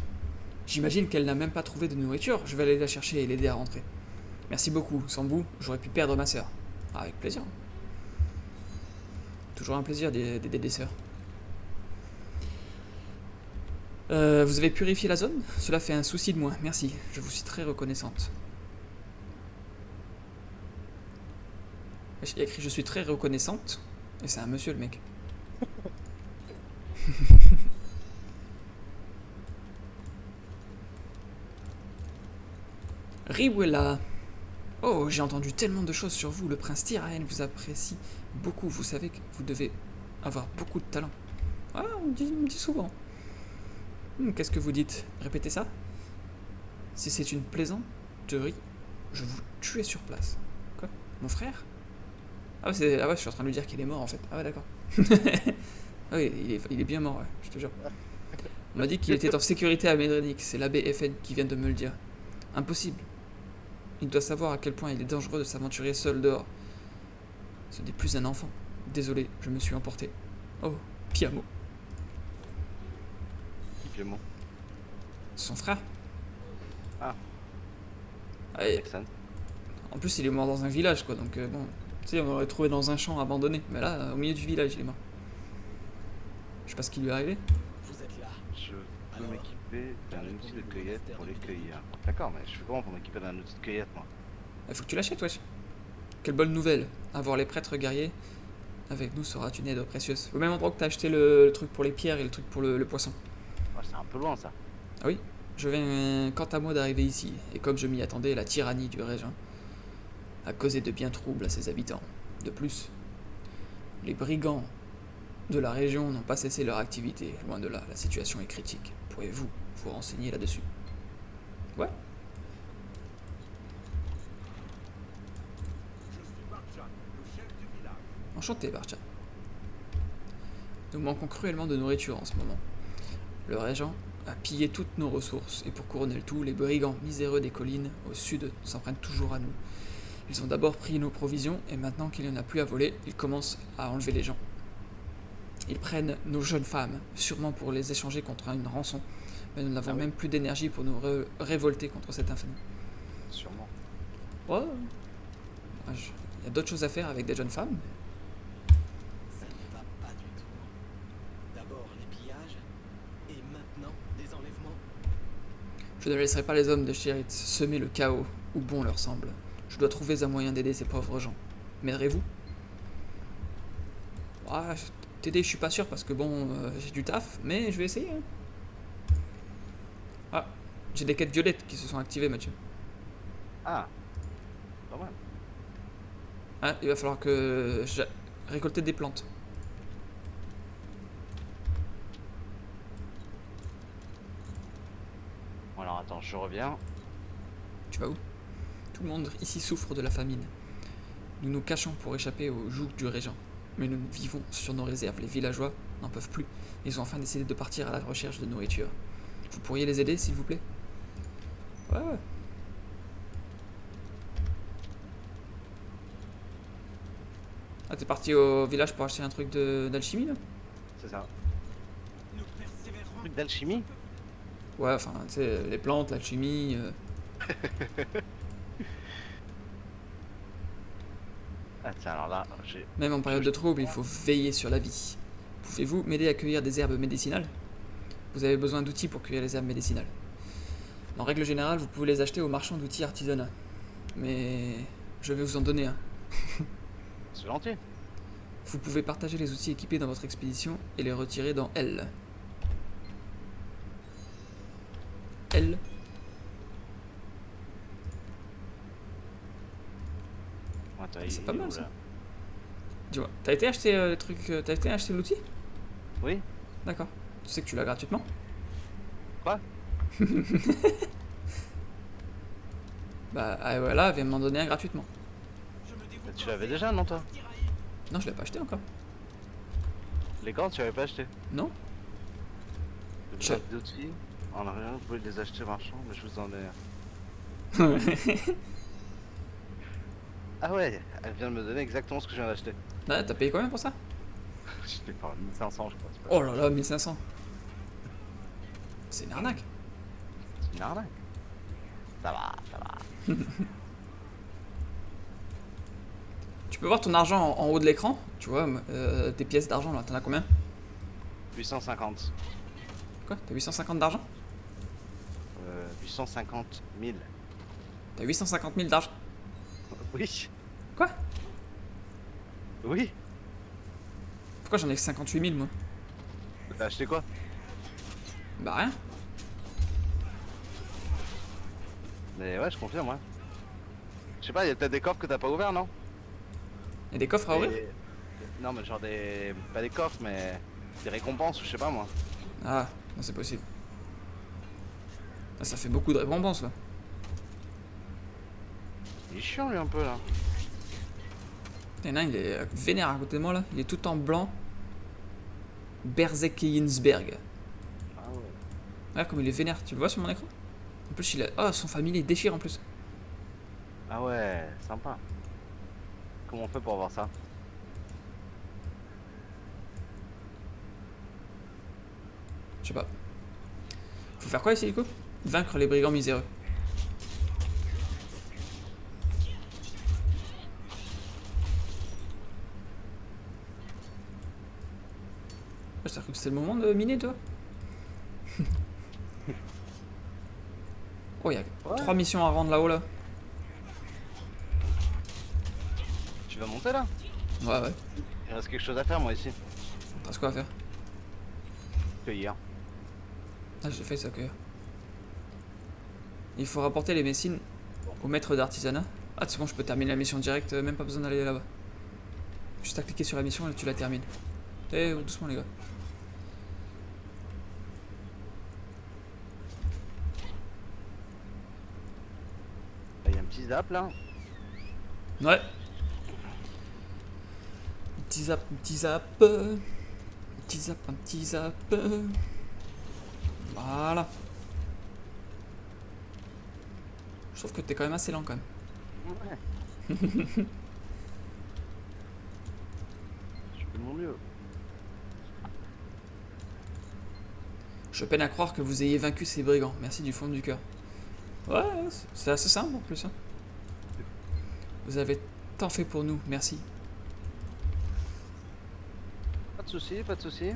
J'imagine qu'elle n'a même pas trouvé de nourriture. Je vais aller la chercher et l'aider à rentrer. Merci beaucoup. Sans vous, j'aurais pu perdre ma sœur. Ah, avec plaisir. Toujours un plaisir d'aider des sœurs. Vous avez purifié la zone? Cela fait un souci de moins. Merci. Je vous suis très reconnaissante. Il y a écrit je suis très reconnaissante. Et c'est un monsieur le mec. Riwella. Oh, j'ai entendu tellement de choses sur vous. Le prince Tyraen vous apprécie beaucoup. Vous savez que vous devez avoir beaucoup de talent. Ah, on me dit souvent. Qu'est-ce que vous dites? Répétez ça. Si c'est une plaisanterie, je vous tuer sur place. Quoi? Mon frère? Ah ouais, je suis en train de lui dire qu'il est mort en fait. Ah ouais, d'accord. Ah oui, il est bien mort, ouais, je te jure. On m'a dit qu'il était en sécurité à Medrenik. C'est l'abbé FN qui vient de me le dire. Impossible. Il doit savoir à quel point il est dangereux de s'aventurer seul dehors. Ce n'est plus un enfant. Désolé, je me suis emporté. Oh, Piamo. Qui Clément? Son frère. Ah. Et, Texan. en plus, il est mort dans un village, quoi. Donc, bon, tu sais, on l'aurait trouvé dans un champ abandonné. Mais là, au milieu du village, il est mort. Je sais pas ce qui lui est arrivé. Vous êtes là. Je veux Alors, m'équiper d'un outil de cueillette pour les cueillir. D'accord, mais je fais comment pour m'équiper d'un outil de cueillette, moi? Il faut que tu l'achètes, wesh. Quelle bonne nouvelle. Avoir les prêtres guerriers avec nous sera une aide précieuse. Au même endroit que t'as acheté le truc pour les pierres et le truc pour le poisson. Oh, c'est un peu loin, ça. Ah oui, je viens quant à moi d'arriver ici, et comme je m'y attendais, la tyrannie du régent a causé de bien troubles à ses habitants. De plus, les brigands de la région n'ont pas cessé leur activité. Loin de là, la situation est critique. Pourriez-vous vous renseigner là-dessus? Ouais. Enchanté, Barcha. Nous manquons cruellement de nourriture en ce moment. Le régent a pillé toutes nos ressources, et pour couronner le tout, les brigands miséreux des collines au sud s'en prennent toujours à nous. Ils ont d'abord pris nos provisions, et maintenant qu'il n'y en a plus à voler, ils commencent à enlever les gens. Ils prennent nos jeunes femmes, sûrement pour les échanger contre une rançon, mais nous n'avons même plus d'énergie pour nous révolter contre cette infamie. Sûrement. Ouais. Il y a d'autres choses à faire avec des jeunes femmes. Ça ne va pas du tout. D'abord les pillages, et maintenant des enlèvements. Je ne laisserai pas les hommes de Sherrit semer le chaos où bon leur semble. Je dois trouver un moyen d'aider ces pauvres gens. M'aiderez-vous? Ouais, t'aider, je suis pas sûr parce que bon, j'ai du taf, mais je vais essayer. Hein. Ah, j'ai des quêtes violettes qui se sont activées, Mathieu. Ah. Pas mal. Ah, il va falloir que je récolte des plantes. Bon, alors attends, je reviens. Tu vas où? Tout le monde ici souffre de la famine. Nous nous cachons pour échapper au joug du régent. Mais nous vivons sur nos réserves. Les villageois n'en peuvent plus. Ils ont enfin décidé de partir à la recherche de nourriture. Vous pourriez les aider, s'il vous plaît? Ouais. Ah, t'es parti au village pour acheter un truc d'alchimie, là? C'est ça. Nous persévérons. Truc d'alchimie? Ouais, enfin, tu sais, les plantes, l'alchimie... Ah tiens, alors là, j'ai... Même en période de trouble, il faut veiller sur la vie. Pouvez-vous m'aider à cueillir des herbes médicinales? Vous avez besoin d'outils pour cueillir les herbes médicinales. En règle générale, vous pouvez les acheter aux marchands d'outils artisanat. Mais je vais vous en donner un. C'est gentil. Vous pouvez partager les outils équipés dans votre expédition et les retirer dans L. L. Attends, C'est il pas est mal, où, ça. là? Tu vois, t'as été acheter les trucs, t'as été acheter l'outil? Oui. D'accord. Tu sais que tu l'as gratuitement? Quoi? Bah ah, voilà, viens m'en donner un gratuitement. Mais tu l'avais déjà, non toi? Non, je l'ai pas acheté encore. Les gants, tu avais pas acheté? Non? Le Je- bloc d'outils. En rien, vous pouvez les acheter marchand, mais je vous en ai... Ah ouais, elle vient de me donner exactement ce que je viens d'acheter. Ah, t'as payé combien pour ça? Je t'ai pas 1500 je crois. C'est pas- Oh là là, 1500. C'est une arnaque. C'est une arnaque. Ça va, ça va. Tu peux voir ton argent en haut de l'écran? Tu vois, tes pièces d'argent là, t'en as combien? 850. Quoi? T'as 850 d'argent? 850 000. T'as 850 000 d'argent? Oui. Quoi? Oui. Pourquoi j'en ai que 58 000 moi? T'as acheté quoi? Bah rien. Mais ouais, je confirme, ouais. Je sais pas, il y a peut-être des coffres que t'as pas ouverts, non? Y'a des coffres à ouvrir? Non, mais genre des... Pas des coffres, mais... Des récompenses, je sais pas, moi. Ah, non, c'est possible. Ah, ça fait beaucoup de récompenses là. Il est chiant, lui, un peu, là. Il y en a un, il est vénère à côté de moi là. Il est tout en blanc. Berzekinsberg. Ah ouais. Ouais, comme il est vénère, tu le vois sur mon écran? En plus, il a. Oh, son familier, il déchire en plus. Ah ouais, sympa. Comment on fait pour avoir ça? Je sais pas. Faut faire quoi ici, du coup? Vaincre les brigands miséreux. T'as cru que c'était le moment de miner, toi? Oh, il y a 3 missions à rendre là-haut, là. Tu vas monter, là? Ouais, ouais. Il reste quelque chose à faire, moi, ici. T'as ce quoi à faire? Cueillir. Ah, j'ai fait ça que. Il faut rapporter les messines au maître d'artisanat. Ah, c'est bon, je peux terminer la mission directe, même pas besoin d'aller là-bas. Juste à cliquer sur la mission et tu la termines. Eh, doucement, les gars. Il y a un petit zap, là. Ouais. petit zap, un petit zap. Un petit zap, un petit zap. Voilà. Je trouve que t'es quand même assez lent quand même. Ouais. Je fais de mon mieux. Je peine à croire que vous ayez vaincu ces brigands. Merci du fond du cœur. Ouais, c'est assez simple en plus. Hein. Vous avez tant fait pour nous, merci. Pas de soucis, pas de soucis.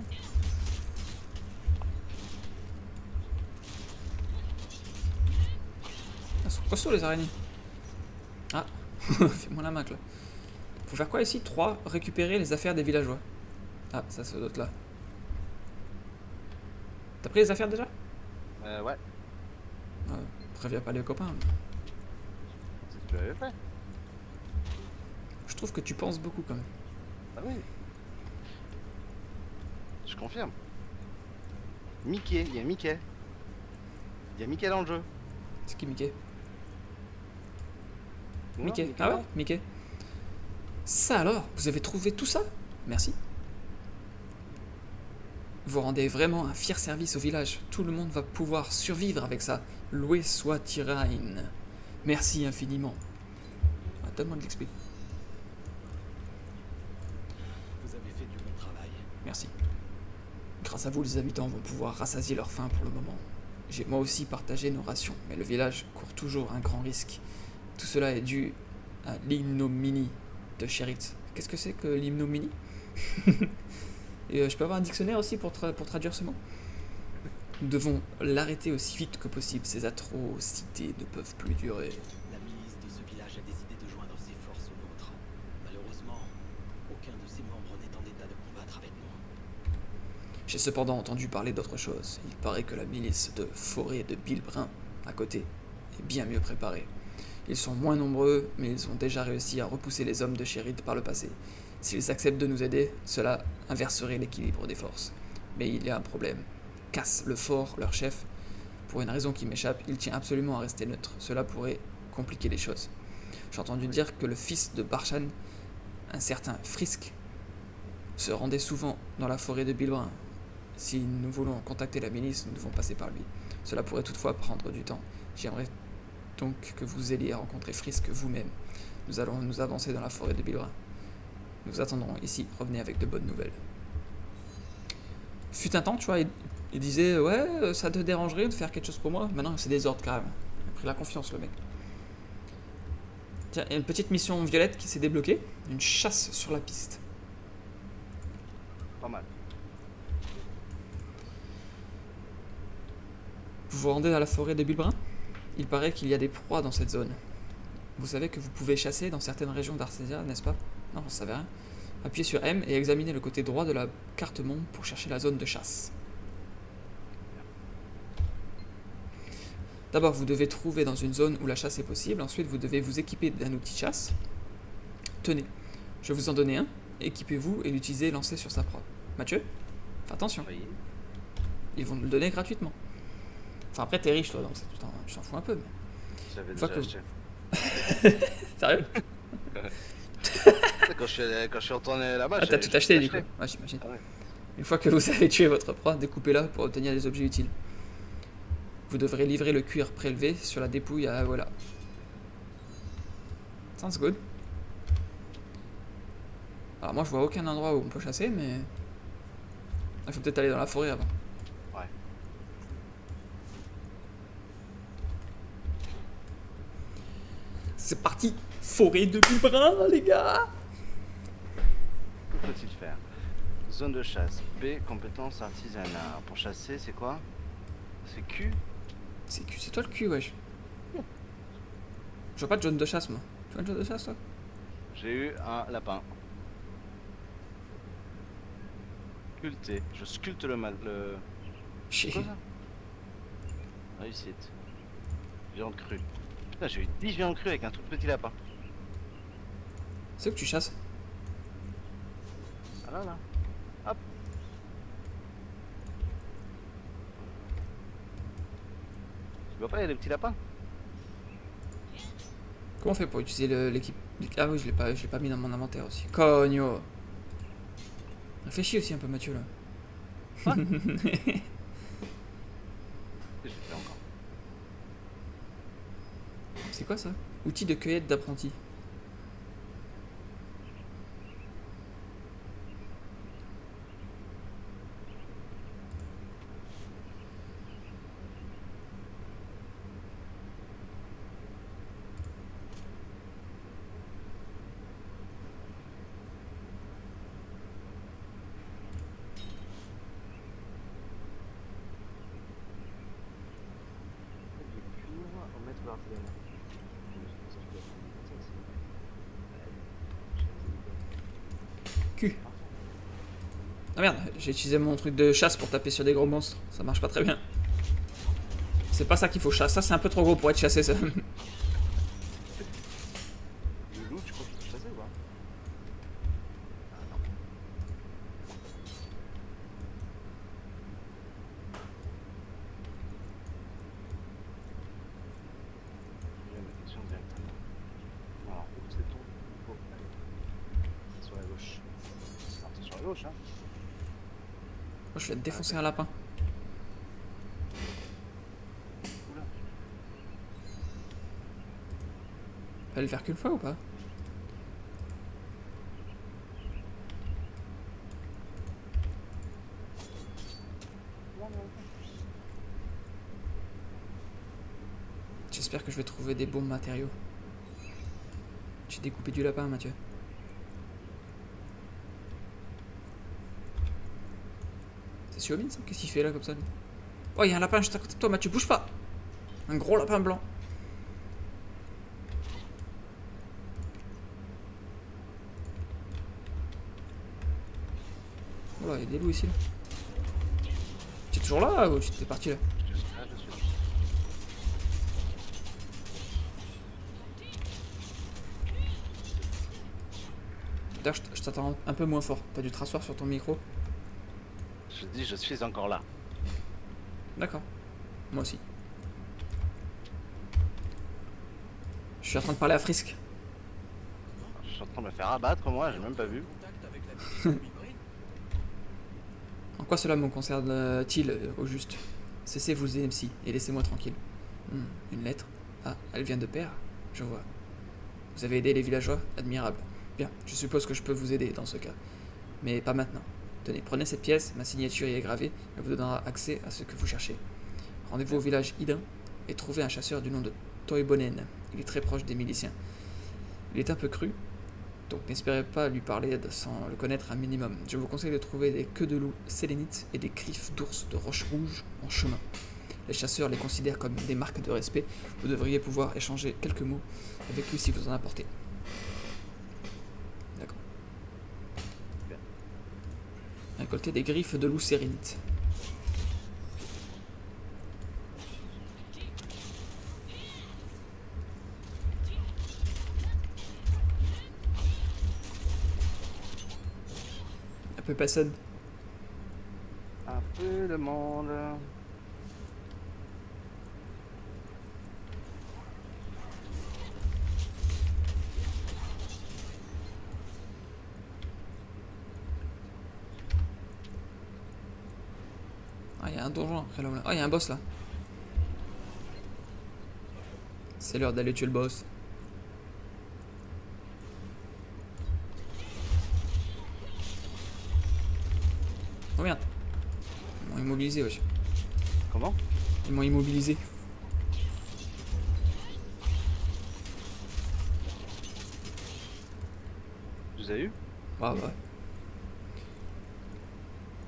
Ah, sont costauds les araignées. Ah, fais-moi la main là. Faut faire quoi ici? 3. Récupérer les affaires des villageois. Ah, ça doit être là. T'as pris les affaires déjà? Ouais, Préviens pas les copains. c'est ce que tu avais fait. Je trouve que tu penses beaucoup quand même. Ah oui. Je confirme. Mickey, il y a Mickey. Il y a Mickey dans le jeu. C'est qui Mickey? Non, Mickey. Ah ouais, non. Mickey. Ça alors, vous avez trouvé tout ça? Merci. Vous rendez vraiment un fier service au village. Tout le monde va pouvoir survivre avec ça. Loué soit Tyrain. Merci infiniment. Ah, donne-moi de l'XP. Vous avez fait du bon travail. Merci. Grâce à vous, les habitants vont pouvoir rassasier leur faim pour le moment. J'ai moi aussi partagé nos rations, mais le village court toujours un grand risque. Tout cela est dû à l'ignominie de Sherit. Qu'est-ce que c'est que l'ignominie? Et je peux avoir un dictionnaire aussi pour traduire ce mot? Nous devons l'arrêter aussi vite que possible. Ces atrocités ne peuvent plus durer. La milice de ce village a décidé de joindre ses forces aux nôtres. Malheureusement, aucun de ses membres n'est en état de combattre avec nous. J'ai cependant entendu parler d'autre chose. Il paraît que la milice de Forêt de Bilbrun, à côté, est bien mieux préparée. Ils sont moins nombreux, mais ils ont déjà réussi à repousser les hommes de Sherit par le passé. S'ils acceptent de nous aider, cela inverserait l'équilibre des forces. Mais il y a un problème. Cass, le fort, leur chef, pour une raison qui m'échappe, il tient absolument à rester neutre. Cela pourrait compliquer les choses. J'ai entendu dire que le fils de Barshan, un certain Frisk, se rendait souvent dans la forêt de Bilbrun. Si nous voulons contacter la milice, nous devons passer par lui. Cela pourrait toutefois prendre du temps. J'aimerais donc que vous alliez rencontrer Frisk vous-même. Nous allons nous avancer dans la forêt de Bilbrun. Nous vous attendrons ici, revenez avec de bonnes nouvelles. Fut un temps, tu vois, il disait ouais, ça te dérangerait de faire quelque chose pour moi? Maintenant, c'est des ordres carrément. Il a pris la confiance, le mec. Tiens, il y a une petite mission violette qui s'est débloquée. Une chasse sur la piste. Pas mal. Vous vous rendez dans la forêt de Bilbrun? Il paraît qu'il y a des proies dans cette zone. Vous savez que vous pouvez chasser dans certaines régions d'Arcesia, n'est-ce pas? Non, je savais rien. Appuyez sur M et examinez le côté droit de la carte monde pour chercher la zone de chasse. D'abord, vous devez trouver dans une zone où la chasse est possible. Ensuite, vous devez vous équiper d'un outil chasse. Tenez, je vais vous en donner un. Équipez-vous et l'utilisez et lancez sur sa proie. Mathieu, fais attention. Oui. Ils vont nous le donner gratuitement. Enfin, après, t'es riche, toi, donc tu t'en fous un peu. Mais... J'avais Une déjà fois que- acheté. Sérieux? Quand je suis retourné là-bas, Ah, t'as tout acheté, du coup. Ouais, j'imagine. Ah ouais. Une fois que vous avez tué votre proie, découpez-la pour obtenir des objets utiles. Vous devrez livrer le cuir prélevé sur la dépouille à voilà. Sounds good. Alors moi je vois aucun endroit où on peut chasser, mais... Il faut peut-être aller dans la forêt avant. Ouais. C'est parti. Forêt de Bilbrun, les gars. Que faut-il faire? Zone de chasse. B, compétence artisanat. Pour chasser, c'est quoi? C'est Q? C'est toi le cul, wesh. Je vois pas de jaune de chasse, moi. Tu vois le jaune de chasse, toi? J'ai eu un lapin. Sculpté. Je sculpte le mal. C'est Chier. quoi ça? Réussite. Viande crue. Putain, j'ai eu 10 viandes crues avec un tout petit lapin. C'est où que tu chasses? Ah là là. Hop. Tu vois pas, il y a des petits lapins? Comment on fait pour utiliser l'équipe? Ah oui, je l'ai pas mis dans mon inventaire aussi. Cogno. Réfléchis aussi un peu, Mathieu, là. J'ai fait encore. C'est quoi ça? Outil de cueillette d'apprenti. Q. Ah merde, j'ai utilisé mon truc de chasse pour taper sur des gros monstres. Ça marche pas très bien. C'est pas ça qu'il faut chasser. Ça, c'est un peu trop gros pour être chassé, ça. Le loup, tu crois qu'il peut chasser ou pas? Ah non. Je vais ma question directement. Alors, où c'est ton? Oh, allez. C'est sur la gauche. Alors, c'est sur la gauche, hein? Moi, je vais te défoncer un lapin. Oula. Fallait le faire qu'une fois ou pas? J'espère que je vais trouver des bons matériaux. J'ai découpé du lapin, Mathieu. C'est Xiaomin, ça? Qu'est-ce qu'il fait là comme ça, lui? Oh, il y a un lapin juste à côté de toi, Mathieu, bouge pas! Un gros lapin blanc. Oh là, il y a des loups ici, là. Tu es toujours là ou tu t'es parti là? Je suis là, je suis là. D'ailleurs, je t'attends un peu moins fort. T'as dû te rasseoir sur ton micro. Je dis, je suis encore là. D'accord. Moi aussi. Je suis en train de parler à Frisk. Je suis en train de me faire abattre, moi, j'ai même pas vu. Contact avec la mission hybride. En quoi cela me concerne-t-il au juste? Cessez vos MC et laissez-moi tranquille. Une lettre? Ah, elle vient de père? Je vois. Vous avez aidé les villageois? Admirable. Bien, je suppose que je peux vous aider dans ce cas. Mais pas maintenant. Tenez, prenez cette pièce, ma signature y est gravée, elle vous donnera accès à ce que vous cherchez. Rendez-vous au village Idun et trouvez un chasseur du nom de Toibonen. Il est très proche des miliciens. Il est un peu cru, donc n'espérez pas lui parler sans le connaître un minimum. Je vous conseille de trouver des queues de loup sélénites et des griffes d'ours de roche rouge en chemin. Les chasseurs les considèrent comme des marques de respect. Vous devriez pouvoir échanger quelques mots avec lui si vous en apportez. D'accord. Récolter des griffes de loup sélénites. Un peu personne. Un peu de monde. Ah, il y a un donjon après là. Ah, il y a un boss là. C'est l'heure d'aller tuer le boss. Oh merde. Ils m'ont immobilisé, wesh. Comment? Ils m'ont immobilisé. Vous avez eu? Ah ouais.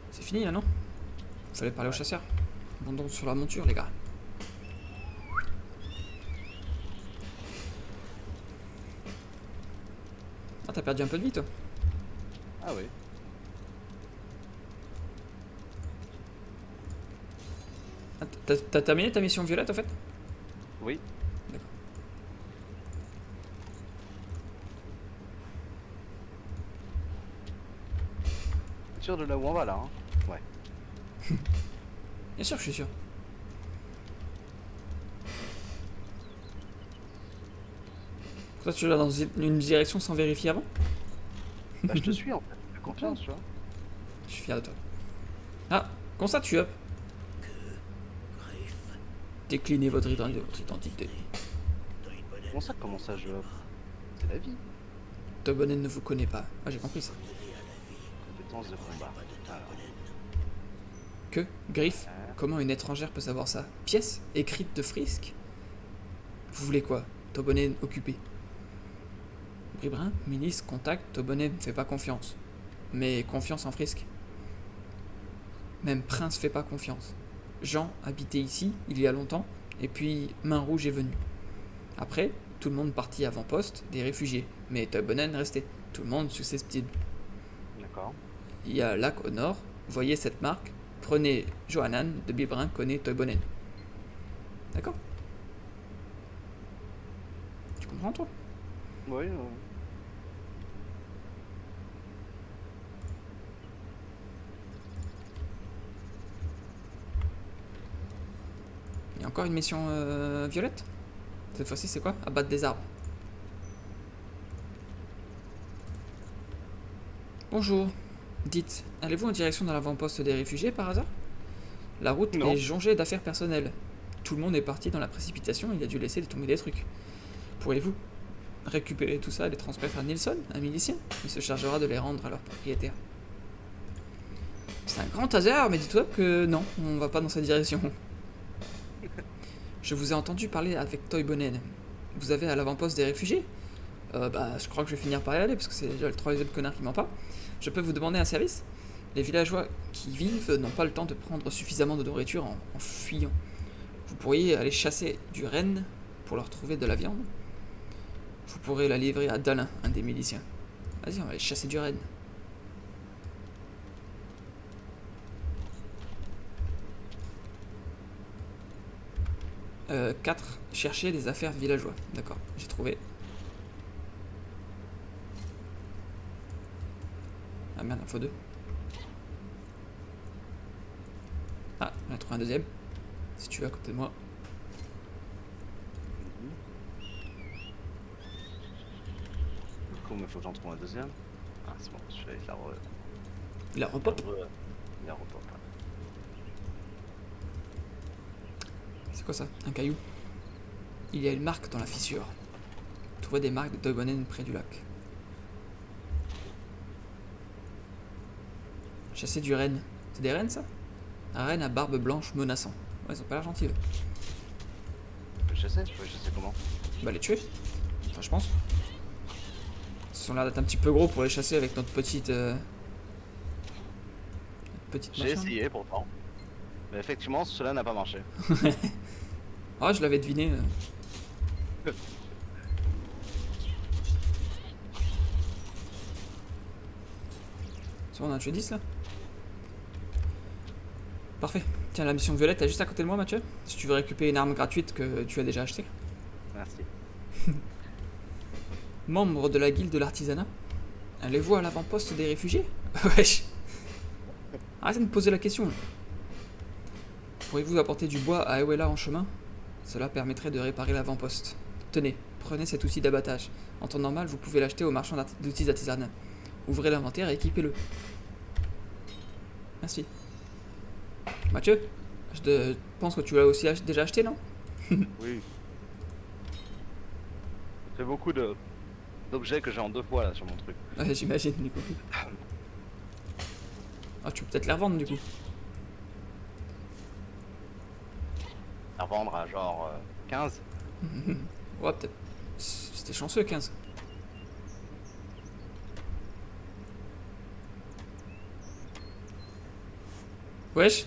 C'est fini là, non? Fallait parler au chasseur. Bon donc sur la monture, les gars. Ah, t'as perdu un peu de vie, toi. Ah oui. Ah, t'as terminé ta mission violette, en fait? Oui. D'accord. T'es sûr de là où on va là, hein? Ouais. Bien sûr, je suis sûr. Toi, tu vas dans une direction sans vérifier avant? Bah je te suis en fait. Fais confiance, tu vois. Je suis fier de toi. Ah, comment ça tu up? Déclinez votre identité. Comment ça je... C'est la vie. Tobonen ne vous connaît pas. Ah, j'ai compris ça. Compétence de combat. Alors, Que? Griff? Comment une étrangère peut savoir ça? Pièce? Écrite de Frisk? Vous voulez quoi? Tobonen occupé. Bribrin, milice, contact, Tobonen fait pas confiance. Mais confiance en Frisk. Même Prince fait pas confiance. Jean habitait ici, il y a longtemps, et puis Main Rouge est venu. Après, tout le monde partit avant-poste, des réfugiés, mais Tobonen restait. Tout le monde susceptible. d'accord. Il y a lac au nord, voyez cette marque, prenez Johanan, de Bibrin connaît Tobonen. D'accord? Tu comprends toi? Oui, Il y a encore une mission violette? Cette fois-ci c'est quoi? Abattre des arbres. Bonjour. Dites, allez-vous en direction de l'avant-poste des réfugiés par hasard? La route Non. est jonchée d'affaires personnelles. Tout le monde est parti dans la précipitation, il a dû laisser tomber des trucs. Pourriez-vous récupérer tout ça et les transmettre à Nilsson, un milicien? Il se chargera de les rendre à leur propriétaire. C'est un grand hasard, mais dis-toi que non, on va pas dans cette direction. Je vous ai entendu parler avec Toibonen. Vous avez à l'avant-poste des réfugiés? Je crois que je vais finir par y aller, parce que c'est déjà le troisième connard qui ment pas. Je peux vous demander un service? Les villageois qui y vivent n'ont pas le temps de prendre suffisamment de nourriture en fuyant. Vous pourriez aller chasser du renne pour leur trouver de la viande. Vous pourrez la livrer à Dalin, un des miliciens. Vas-y, on va aller chasser du renne. 4. Chercher des affaires villageois. D'accord, j'ai trouvé. Ah merde, il en faut 2. Ah, on a trouvé un deuxième. Si tu veux à côté de moi. Du coup, il faut que j'en trouve un deuxième. Ah, c'est bon, je vais aller la re... Il a repop. La repop. C'est quoi ça? Un caillou. Il y a une marque dans la fissure. Trouvez des marques de Toibonen près du lac. Chasser du renne. C'est des rennes ça? Un renne à barbe blanche menaçant. Ouais, ils ont pas l'air gentils eux. Je sais comment. Bah les tuer. Enfin je pense. Ils ont l'air d'être un petit peu gros pour les chasser avec notre petite... J'ai essayé pourtant. Mais effectivement, cela n'a pas marché. Ah, je l'avais deviné. C'est bon, on a tué 10 là? Parfait. Tiens, la mission violette est juste à côté de moi, Mathieu. Si tu veux récupérer une arme gratuite que tu as déjà achetée. Merci. Membre de la guilde de l'artisanat? Allez-vous à l'avant-poste des réfugiés? Wesh. Arrêtez de me poser la question. Là. Pourriez-vous apporter du bois à Ewella en chemin? Cela permettrait de réparer l'avant-poste. Tenez, prenez cet outil d'abattage. En temps normal, vous pouvez l'acheter au marchand d'outils artisanaux. Ouvrez l'inventaire et équipez-le. Merci. Mathieu, je pense que tu l'as aussi déjà acheté, non? Oui. C'est beaucoup d'objets que j'ai en 2 fois là sur mon truc. Ouais, j'imagine, du coup. Ah, tu peux peut-être les revendre, du coup. À vendre à genre 15. Ouais, peut-être. C'était chanceux, 15. Wesh.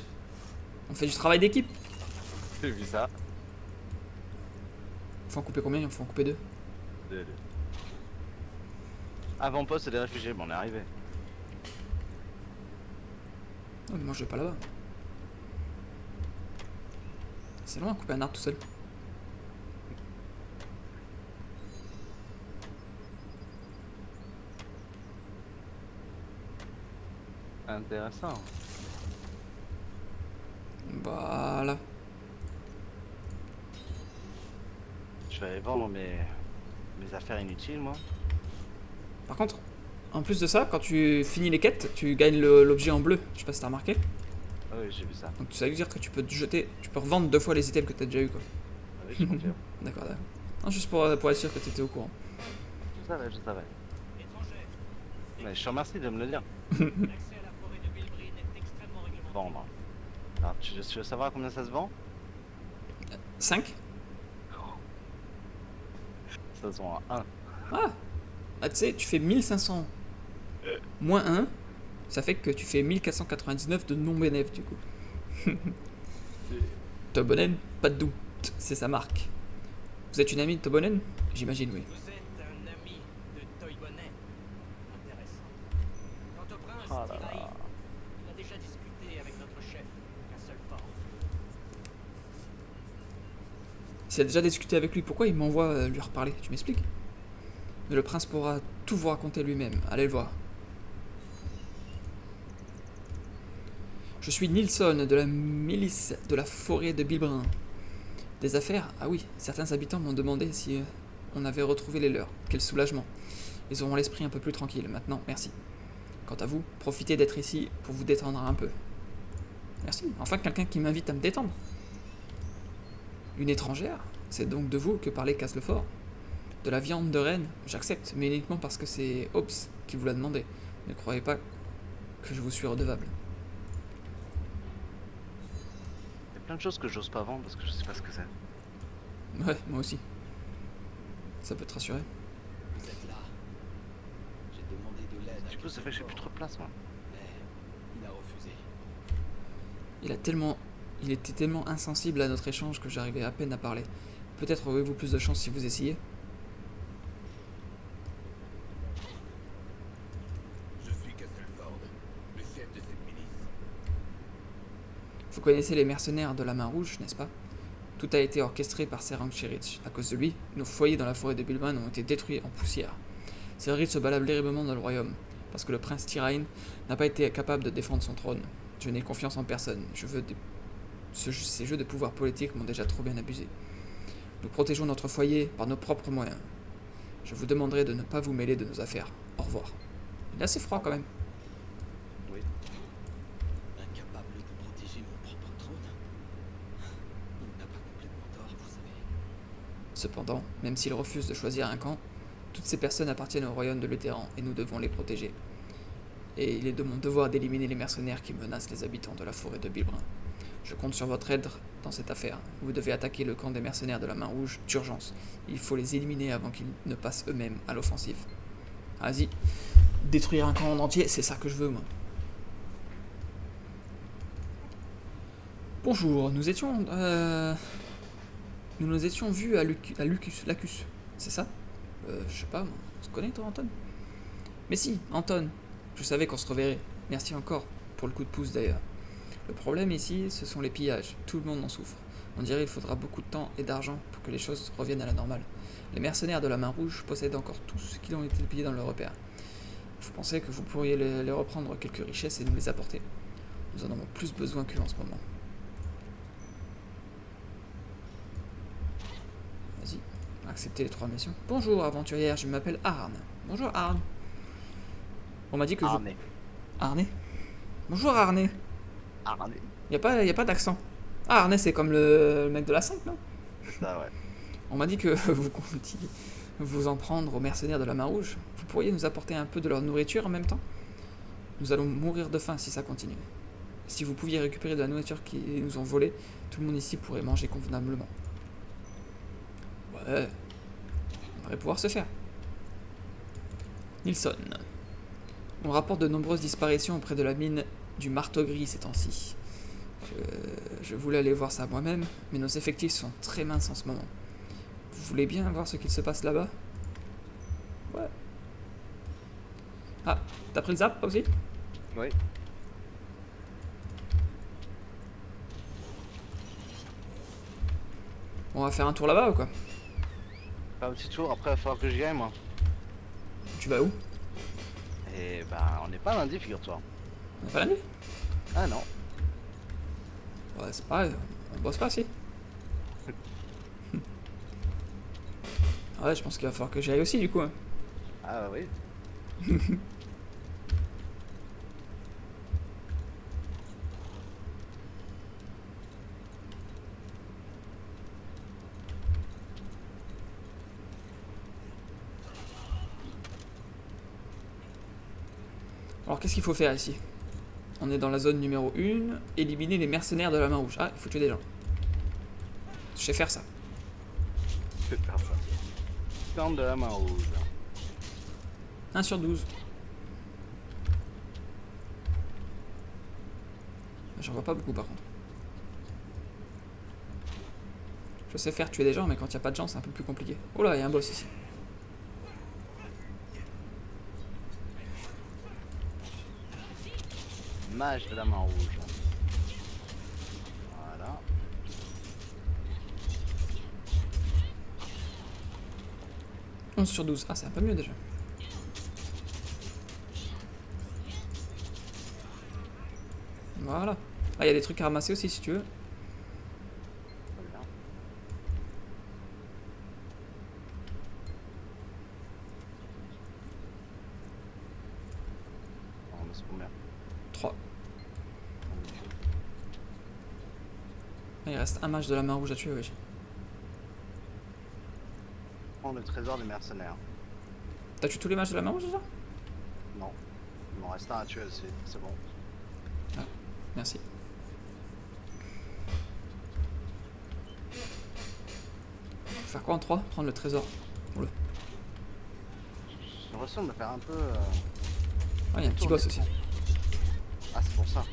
On fait du travail d'équipe. J'ai vu ça. Faut en couper combien? Il faut en couper 2. Avant-poste des réfugiés, bon on est arrivé. Non, mais moi je vais pas là-bas. C'est loin à couper un arbre tout seul. Intéressant. Voilà. Je vais aller vendre mes affaires inutiles moi. Par contre, En plus de ça, quand tu finis les quêtes, tu gagnes l'objet en bleu. Je sais pas si t'as remarqué. Ah oui, j'ai vu ça. Donc ça veut dire que tu peux te jeter, tu peux revendre 2 fois les items que t'as déjà eu quoi. Ah oui, j'ai compris. D'accord, d'accord. Non, juste pour être sûr que t'étais au courant. Je savais, je savais. Mais je te remercie de me le dire. Vendre. Alors, tu veux savoir combien ça se vend? 5. Ça se vend à 1. Ah, tu sais, tu fais 1500 moins 1, ça fait que tu fais 1499 de non-bénéf du coup. Tobonen, pas de doute, c'est sa marque. Vous êtes une amie de Tobonen? J'imagine, oui. Vous êtes un ami de Toibonet. Intéressant. Quant au prince, Oh là là. Tiraï, il a déjà discuté avec notre chef, Castlefort. S'il a déjà discuté avec lui, pourquoi il m'envoie lui reparler? Tu m'expliques? Mais le prince pourra tout vous raconter lui-même, allez le voir. Je suis Nilsson de la milice de la forêt de Bilbrin. Des affaires? Ah oui, certains habitants m'ont demandé si on avait retrouvé les leurs. Quel soulagement. Ils auront l'esprit un peu plus tranquille maintenant, merci. Quant à vous, profitez d'être ici pour vous détendre un peu. Merci, enfin quelqu'un qui m'invite à me détendre. Une étrangère? C'est donc de vous que parlait Castlefort? De la viande de reine? J'accepte, mais uniquement parce que c'est Hobbes qui vous l'a demandé. Ne croyez pas que je vous suis redevable. Il y a plein de choses que j'ose pas vendre parce que je sais pas ce que c'est. Ouais, moi aussi. Ça peut te rassurer. Vous êtes là. J'ai demandé de l'aide à Du coup, ça fait que j'ai plus trop de place, moi. mais il a refusé. Il était tellement insensible à notre échange que j'arrivais à peine à parler. Peut-être aurez-vous plus de chance si vous essayez. Je suis Castleford, le chef de cette milice. Vous connaissez les mercenaires de la Main Rouge, n'est-ce pas? Tout a été orchestré par Serang Chirich. À cause de lui, nos foyers dans la forêt de Bilban ont été détruits en poussière. Serang se balade terriblement dans le royaume, parce que le prince Tirain n'a pas été capable de défendre son trône. Je n'ai confiance en personne. Ces jeux de pouvoir politique m'ont déjà trop bien abusé. Nous protégeons notre foyer par nos propres moyens. Je vous demanderai de ne pas vous mêler de nos affaires. Au revoir. Il est assez froid quand même. Oui. Incapable de protéger mon propre trône. Il n'a pas complètement tort, vous savez. Cependant, même s'il refuse de choisir un camp, toutes ces personnes appartiennent au royaume de Lutheran et nous devons les protéger. Et il est de mon devoir d'éliminer les mercenaires qui menacent les habitants de la forêt de Bilbrin. Je compte sur votre aide dans cette affaire. Vous devez attaquer le camp des mercenaires de la Main Rouge d'urgence. Il faut les éliminer avant qu'ils ne passent eux-mêmes à l'offensive. Vas-y, détruire un camp en entier, c'est ça que je veux, moi. Bonjour, nous nous étions vus à Lacus, c'est ça? Je sais pas, moi. On se connaît, toi, Anton? Mais si, Anton. Je savais qu'on se reverrait. Merci encore pour le coup de pouce, d'ailleurs. Le problème ici, ce sont les pillages. Tout le monde en souffre. On dirait qu'il faudra beaucoup de temps et d'argent pour que les choses reviennent à la normale. Les mercenaires de la Main Rouge possèdent encore tout ce qui ont été pillés dans le repère. Vous pensez que vous pourriez les reprendre quelques richesses et nous les apporter? Nous en avons plus besoin qu'eux en ce moment. Vas-y, acceptez les 3 missions. Bonjour aventurière, je m'appelle Arne. Bonjour Arne. On m'a dit que vous... Arné. Arne. Bonjour Arne. Arné. Y a pas d'accent. Ah, Arne, c'est comme le mec de la 5, non? C'est ça, ouais. On m'a dit que vous comptiez vous en prendre aux mercenaires de la Main Rouge. Vous pourriez nous apporter un peu de leur nourriture en même temps? Nous allons mourir de faim si ça continue. Si vous pouviez récupérer de la nourriture qu'ils nous ont volée, tout le monde ici pourrait manger convenablement. Ouais, on devrait pouvoir se faire. Nilsson. On rapporte de nombreuses disparitions auprès de la mine du marteau gris ces temps-ci. Je voulais aller voir ça moi-même, mais nos effectifs sont très minces en ce moment. Vous voulez bien voir ce qu'il se passe là-bas? Ouais. Ah, t'as pris le zap aussi? Oui. On va faire un tour là-bas ou quoi? Pas un petit tour, après il va falloir que j'y aille, moi. Tu vas où? Et bah, on n'est pas lundi, figure-toi. On est pas la nuit? Ah non. Ouais, c'est pareil, on bosse pas si. Ouais, je pense qu'il va falloir que j'y aille aussi du coup. Hein. Ah oui. Alors qu'est-ce qu'il faut faire ici? On est dans la zone numéro 1. Éliminer les mercenaires de la main rouge. Ah, il faut tuer des gens. Je sais faire ça. Je vais faire ça. Corne de la main rouge. 1 sur 12. J'en vois pas beaucoup par contre. Je sais faire tuer des gens, mais quand il n'y a pas de gens, c'est un peu plus compliqué. Oh là, il y a un boss ici. Mage de la main rouge. Voilà. « 11 sur 12. Ah, c'est un peu mieux déjà. Voilà. Ah, il y a des trucs à ramasser aussi si tu veux. Très bien. On ramasse combien? 3. Il reste un mage de la main rouge à tuer, oui. Prends le trésor des mercenaires. T'as tué tous les mages de la main rouge déjà? Non. Il m'en reste un à tuer aussi, c'est bon. Merci. Faut faire quoi en 3? Prendre le trésor. Oula. J'ai l'impression de me faire un peu... Ah, il y a un petit boss aussi. Ah, c'est pour ça.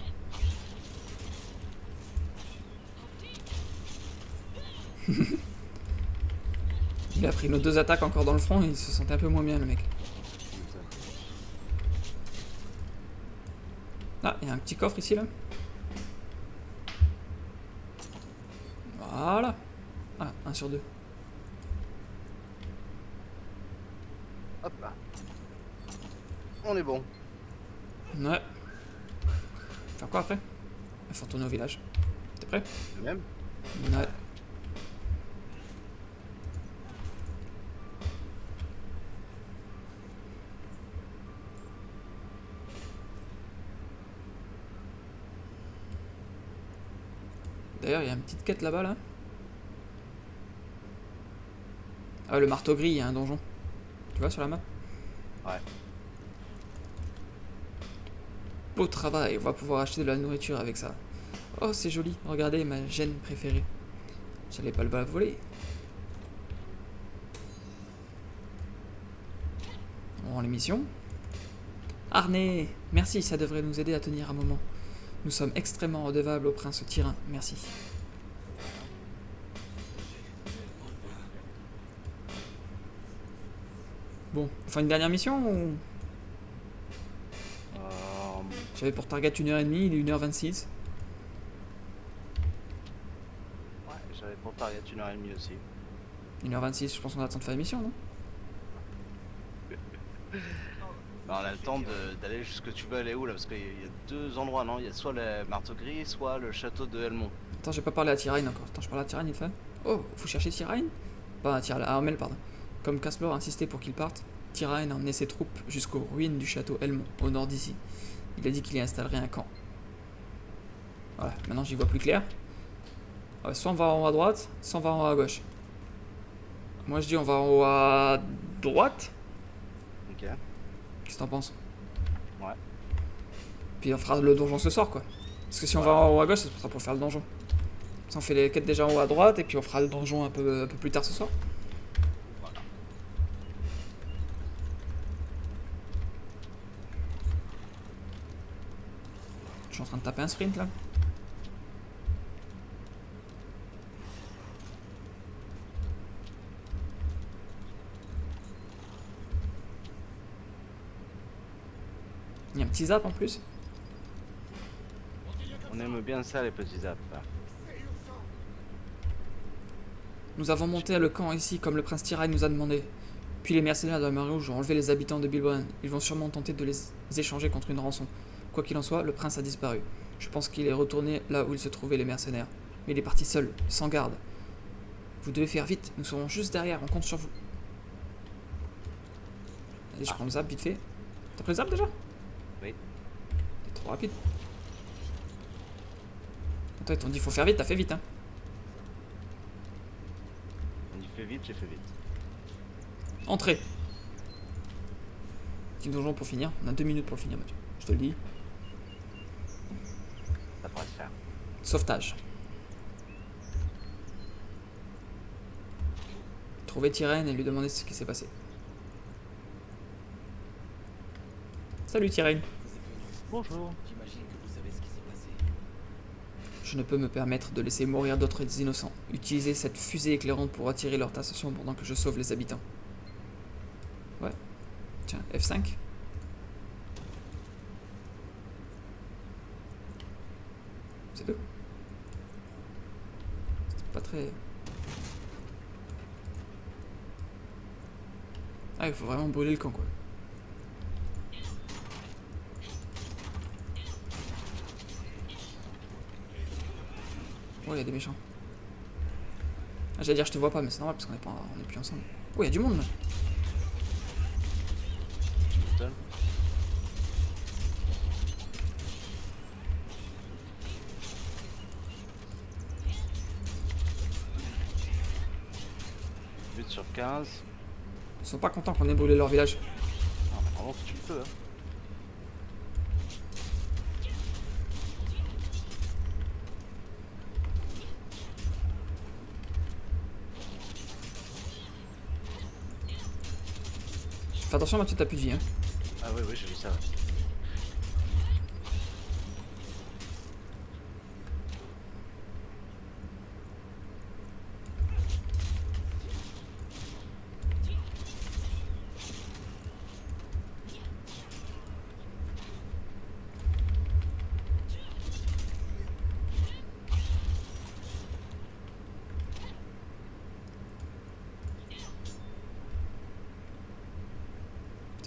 Il a pris nos 2 attaques encore dans le front et il se sentait un peu moins bien le mec. Ah, il y a un petit coffre ici là. Voilà. Ah, 1 sur 2. Hop là. On est bon. Ouais. Faire quoi après? Il faut retourner au village. T'es prêt? De même. Ouais. D'ailleurs, il y a une petite quête là-bas, là. Ah, le marteau gris, il y a un donjon. Tu vois sur la map? Ouais. Beau travail, on va pouvoir acheter de la nourriture avec ça. Oh, c'est joli. Regardez ma gêne préférée. J'allais pas le voler. On rend l'émission. Arnais, merci, ça devrait nous aider à tenir un moment. Nous sommes extrêmement redevables au prince Tyrin. Merci. Bon, enfin une dernière mission ou... J'avais pour target 1h30, il est 1h26. Ouais, j'avais pour target 1h30 aussi. 1h26, je pense qu'on a le temps de faire l'émission, non? Bah, on a le temps d'aller jusque tu veux aller où là, parce qu'il y a 2 endroits, non? Il y a soit le marteau gris, soit le château de Helmont. Attends, j'ai pas parlé à Tyrain encore. Attends, je parle à Tyrain une fois. Oh, faut chercher Tyrain? Pas à Tyrain, à Armel, pardon. Comme Casplor a insisté pour qu'il parte, Tyrain a emmené ses troupes jusqu'aux ruines du château Helmont, au nord d'ici. Il a dit qu'il y installerait un camp. Voilà, maintenant j'y vois plus clair. Soit on va en haut à droite, soit on va en haut à gauche. Moi je dis on va en haut à droite. Ok. Qu'est-ce que t'en penses? Ouais. Puis on fera le donjon ce soir quoi. Parce que si on va en haut à gauche, c'est pour faire le donjon. On fait les quêtes déjà en haut à droite et puis on fera le donjon un peu plus tard ce soir. Voilà. Je suis en train de taper un sprint là. Il y a un petit zap en plus. On aime bien ça les petits zaps. Nous avons monté le camp ici comme le prince Tyrain nous a demandé. Puis les mercenaires de la Mer Rouge ont enlevé les habitants de Bilbon. Ils vont sûrement tenter de les échanger contre une rançon. Quoi qu'il en soit, le prince a disparu. Je pense qu'il est retourné là où il se trouvaient les mercenaires. Mais il est parti seul, sans garde. Vous devez faire vite, nous serons juste derrière, on compte sur vous. Allez, je prends le zap vite fait. T'as pris le zap déjà? Oui. T'es trop rapide. Attends, ils t'ont dit faut faire vite, t'as fait vite hein. On y fait vite, j'ai fait vite. Entrée. Petit donjon pour finir, on a 2 minutes pour le finir Mathieu. Je te le dis. Ça pourrait se faire. Sauvetage. Trouver Tyrène et lui demander ce qui s'est passé. Salut Tyrène. Vous êtes venu. Bonjour. J'imagine que vous savez ce qui s'est passé. Je ne peux me permettre de laisser mourir d'autres innocents. Utilisez cette fusée éclairante pour attirer leur attention pendant que je sauve les habitants. Ouais. Tiens, F5. C'est tout. C'était pas très... Ah, il faut vraiment brûler le camp, quoi. Oh, il y a des méchants. Ah, j'allais dire, je te vois pas, mais c'est normal parce qu'on est plus ensemble. Oh, il y a du monde là. Tu m'étonnes. But sur 15. Ils sont pas contents qu'on ait brûlé leur village. Non, mais vraiment, si tu le peux. Hein. Fais attention, Mathieu, t'as plus de vie, hein. Ah oui, oui, j'ai vu ça. Ouais.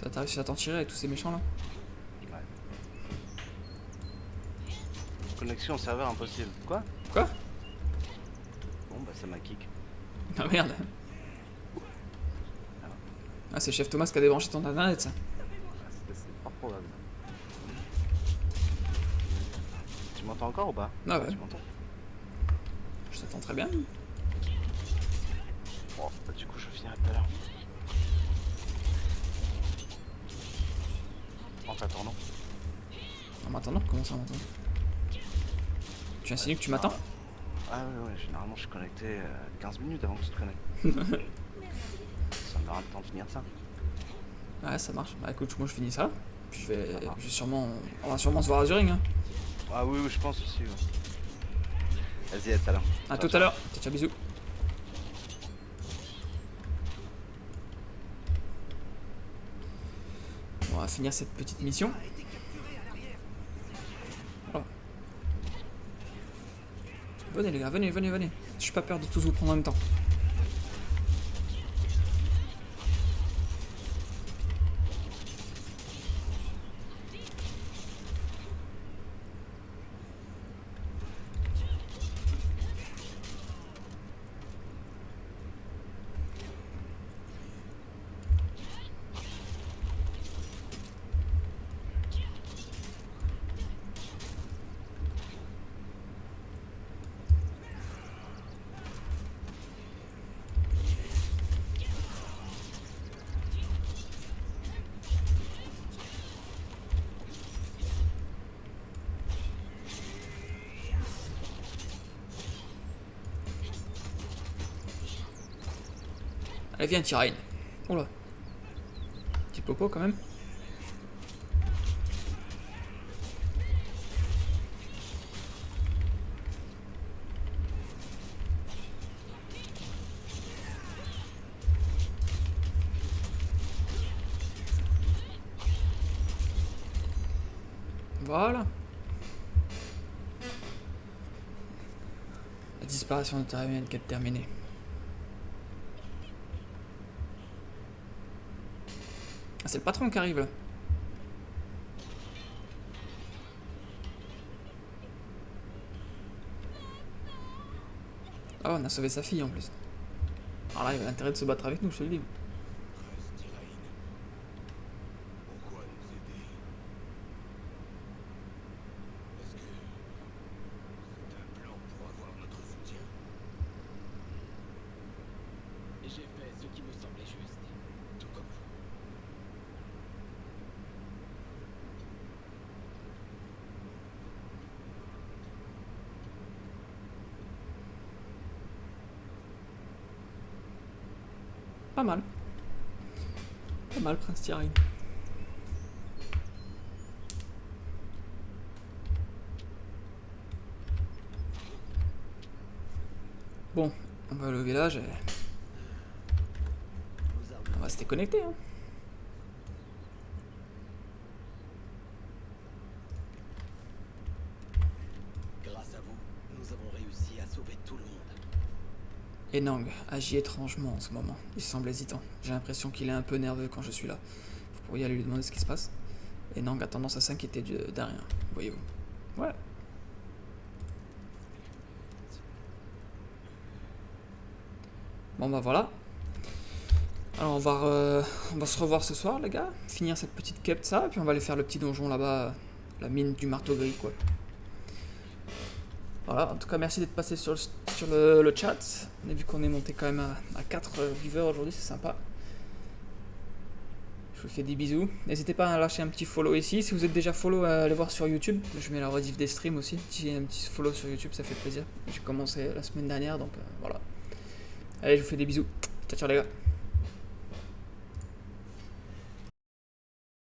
T'as réussi à t'en tirer avec tous ces méchants là? Ouais. Connexion au serveur impossible. Quoi? Quoi? Bon, bah ça m'a kick. Ah merde. Ah, c'est Chef Thomas qui a débranché ton internet, ça. C'est pas probable. Tu m'entends encore ou pas? Ah ouais. Tu m'entends? Je t'entends très bien. Bon, bah du coup je finirai tout à l'heure. En t'attendant. En m'attendant? Comment ça en m'attendant? Tu insinues que tu m'attends? Ah ouais, ouais, généralement je suis connecté 15 minutes avant que tu te connectes. Ça me donnera le temps de finir ça. Ouais, ça marche. Bah écoute, moi je finis ça. Puis je vais sûrement... On va sûrement se voir à Zuring, hein. Ah oui, oui, je pense aussi. Ouais. Vas-y, à tout à l'heure. À tout à l'heure. Ciao, ciao, bisous. On va finir cette petite mission. Oh. Venez les gars, venez, venez, venez. Je suis pas peur de tous vous prendre en même temps. Allez, viens, Tyrine. Oh là. Petit popo quand même. Voilà. La disparition de Tyrine est terminée. Ah, c'est le patron qui arrive là. Ah, on a sauvé sa fille en plus. Alors là, il a l'intérêt de se battre avec nous, je te le dis. Reste, Tyrine. Pourquoi nous aider? Est-ce que c'est un plan pour avoir notre soutien? Et j'ai fait ce qui me semblait juste. Tout comme vous. Pas mal. Pas mal, Prince Thierry. Bon, on va au village et Nos armes on va se déconnecter. Hein. Grâce à vous, nous avons réussi à sauver tout le monde. Enang agit étrangement en ce moment. Il semble hésitant. J'ai l'impression qu'il est un peu nerveux quand je suis là. Vous pourriez aller lui demander ce qui se passe. Enang a tendance à s'inquiéter d'un rien, voyez-vous. Ouais. Bon bah voilà. Alors on va se revoir ce soir les gars. Finir cette petite quête ça, et puis on va aller faire le petit donjon là-bas. La mine du marteau gris quoi. Voilà, en tout cas merci d'être passé sur le chat. On a vu qu'on est monté quand même à 4 viewers aujourd'hui, c'est sympa. Je vous fais des bisous. N'hésitez pas à lâcher un petit follow ici. Si vous êtes déjà follow, allez voir sur YouTube. Je mets la rediff des streams aussi. Un petit follow sur YouTube, ça fait plaisir. J'ai commencé la semaine dernière, donc voilà. Allez, je vous fais des bisous. Ciao ciao les gars.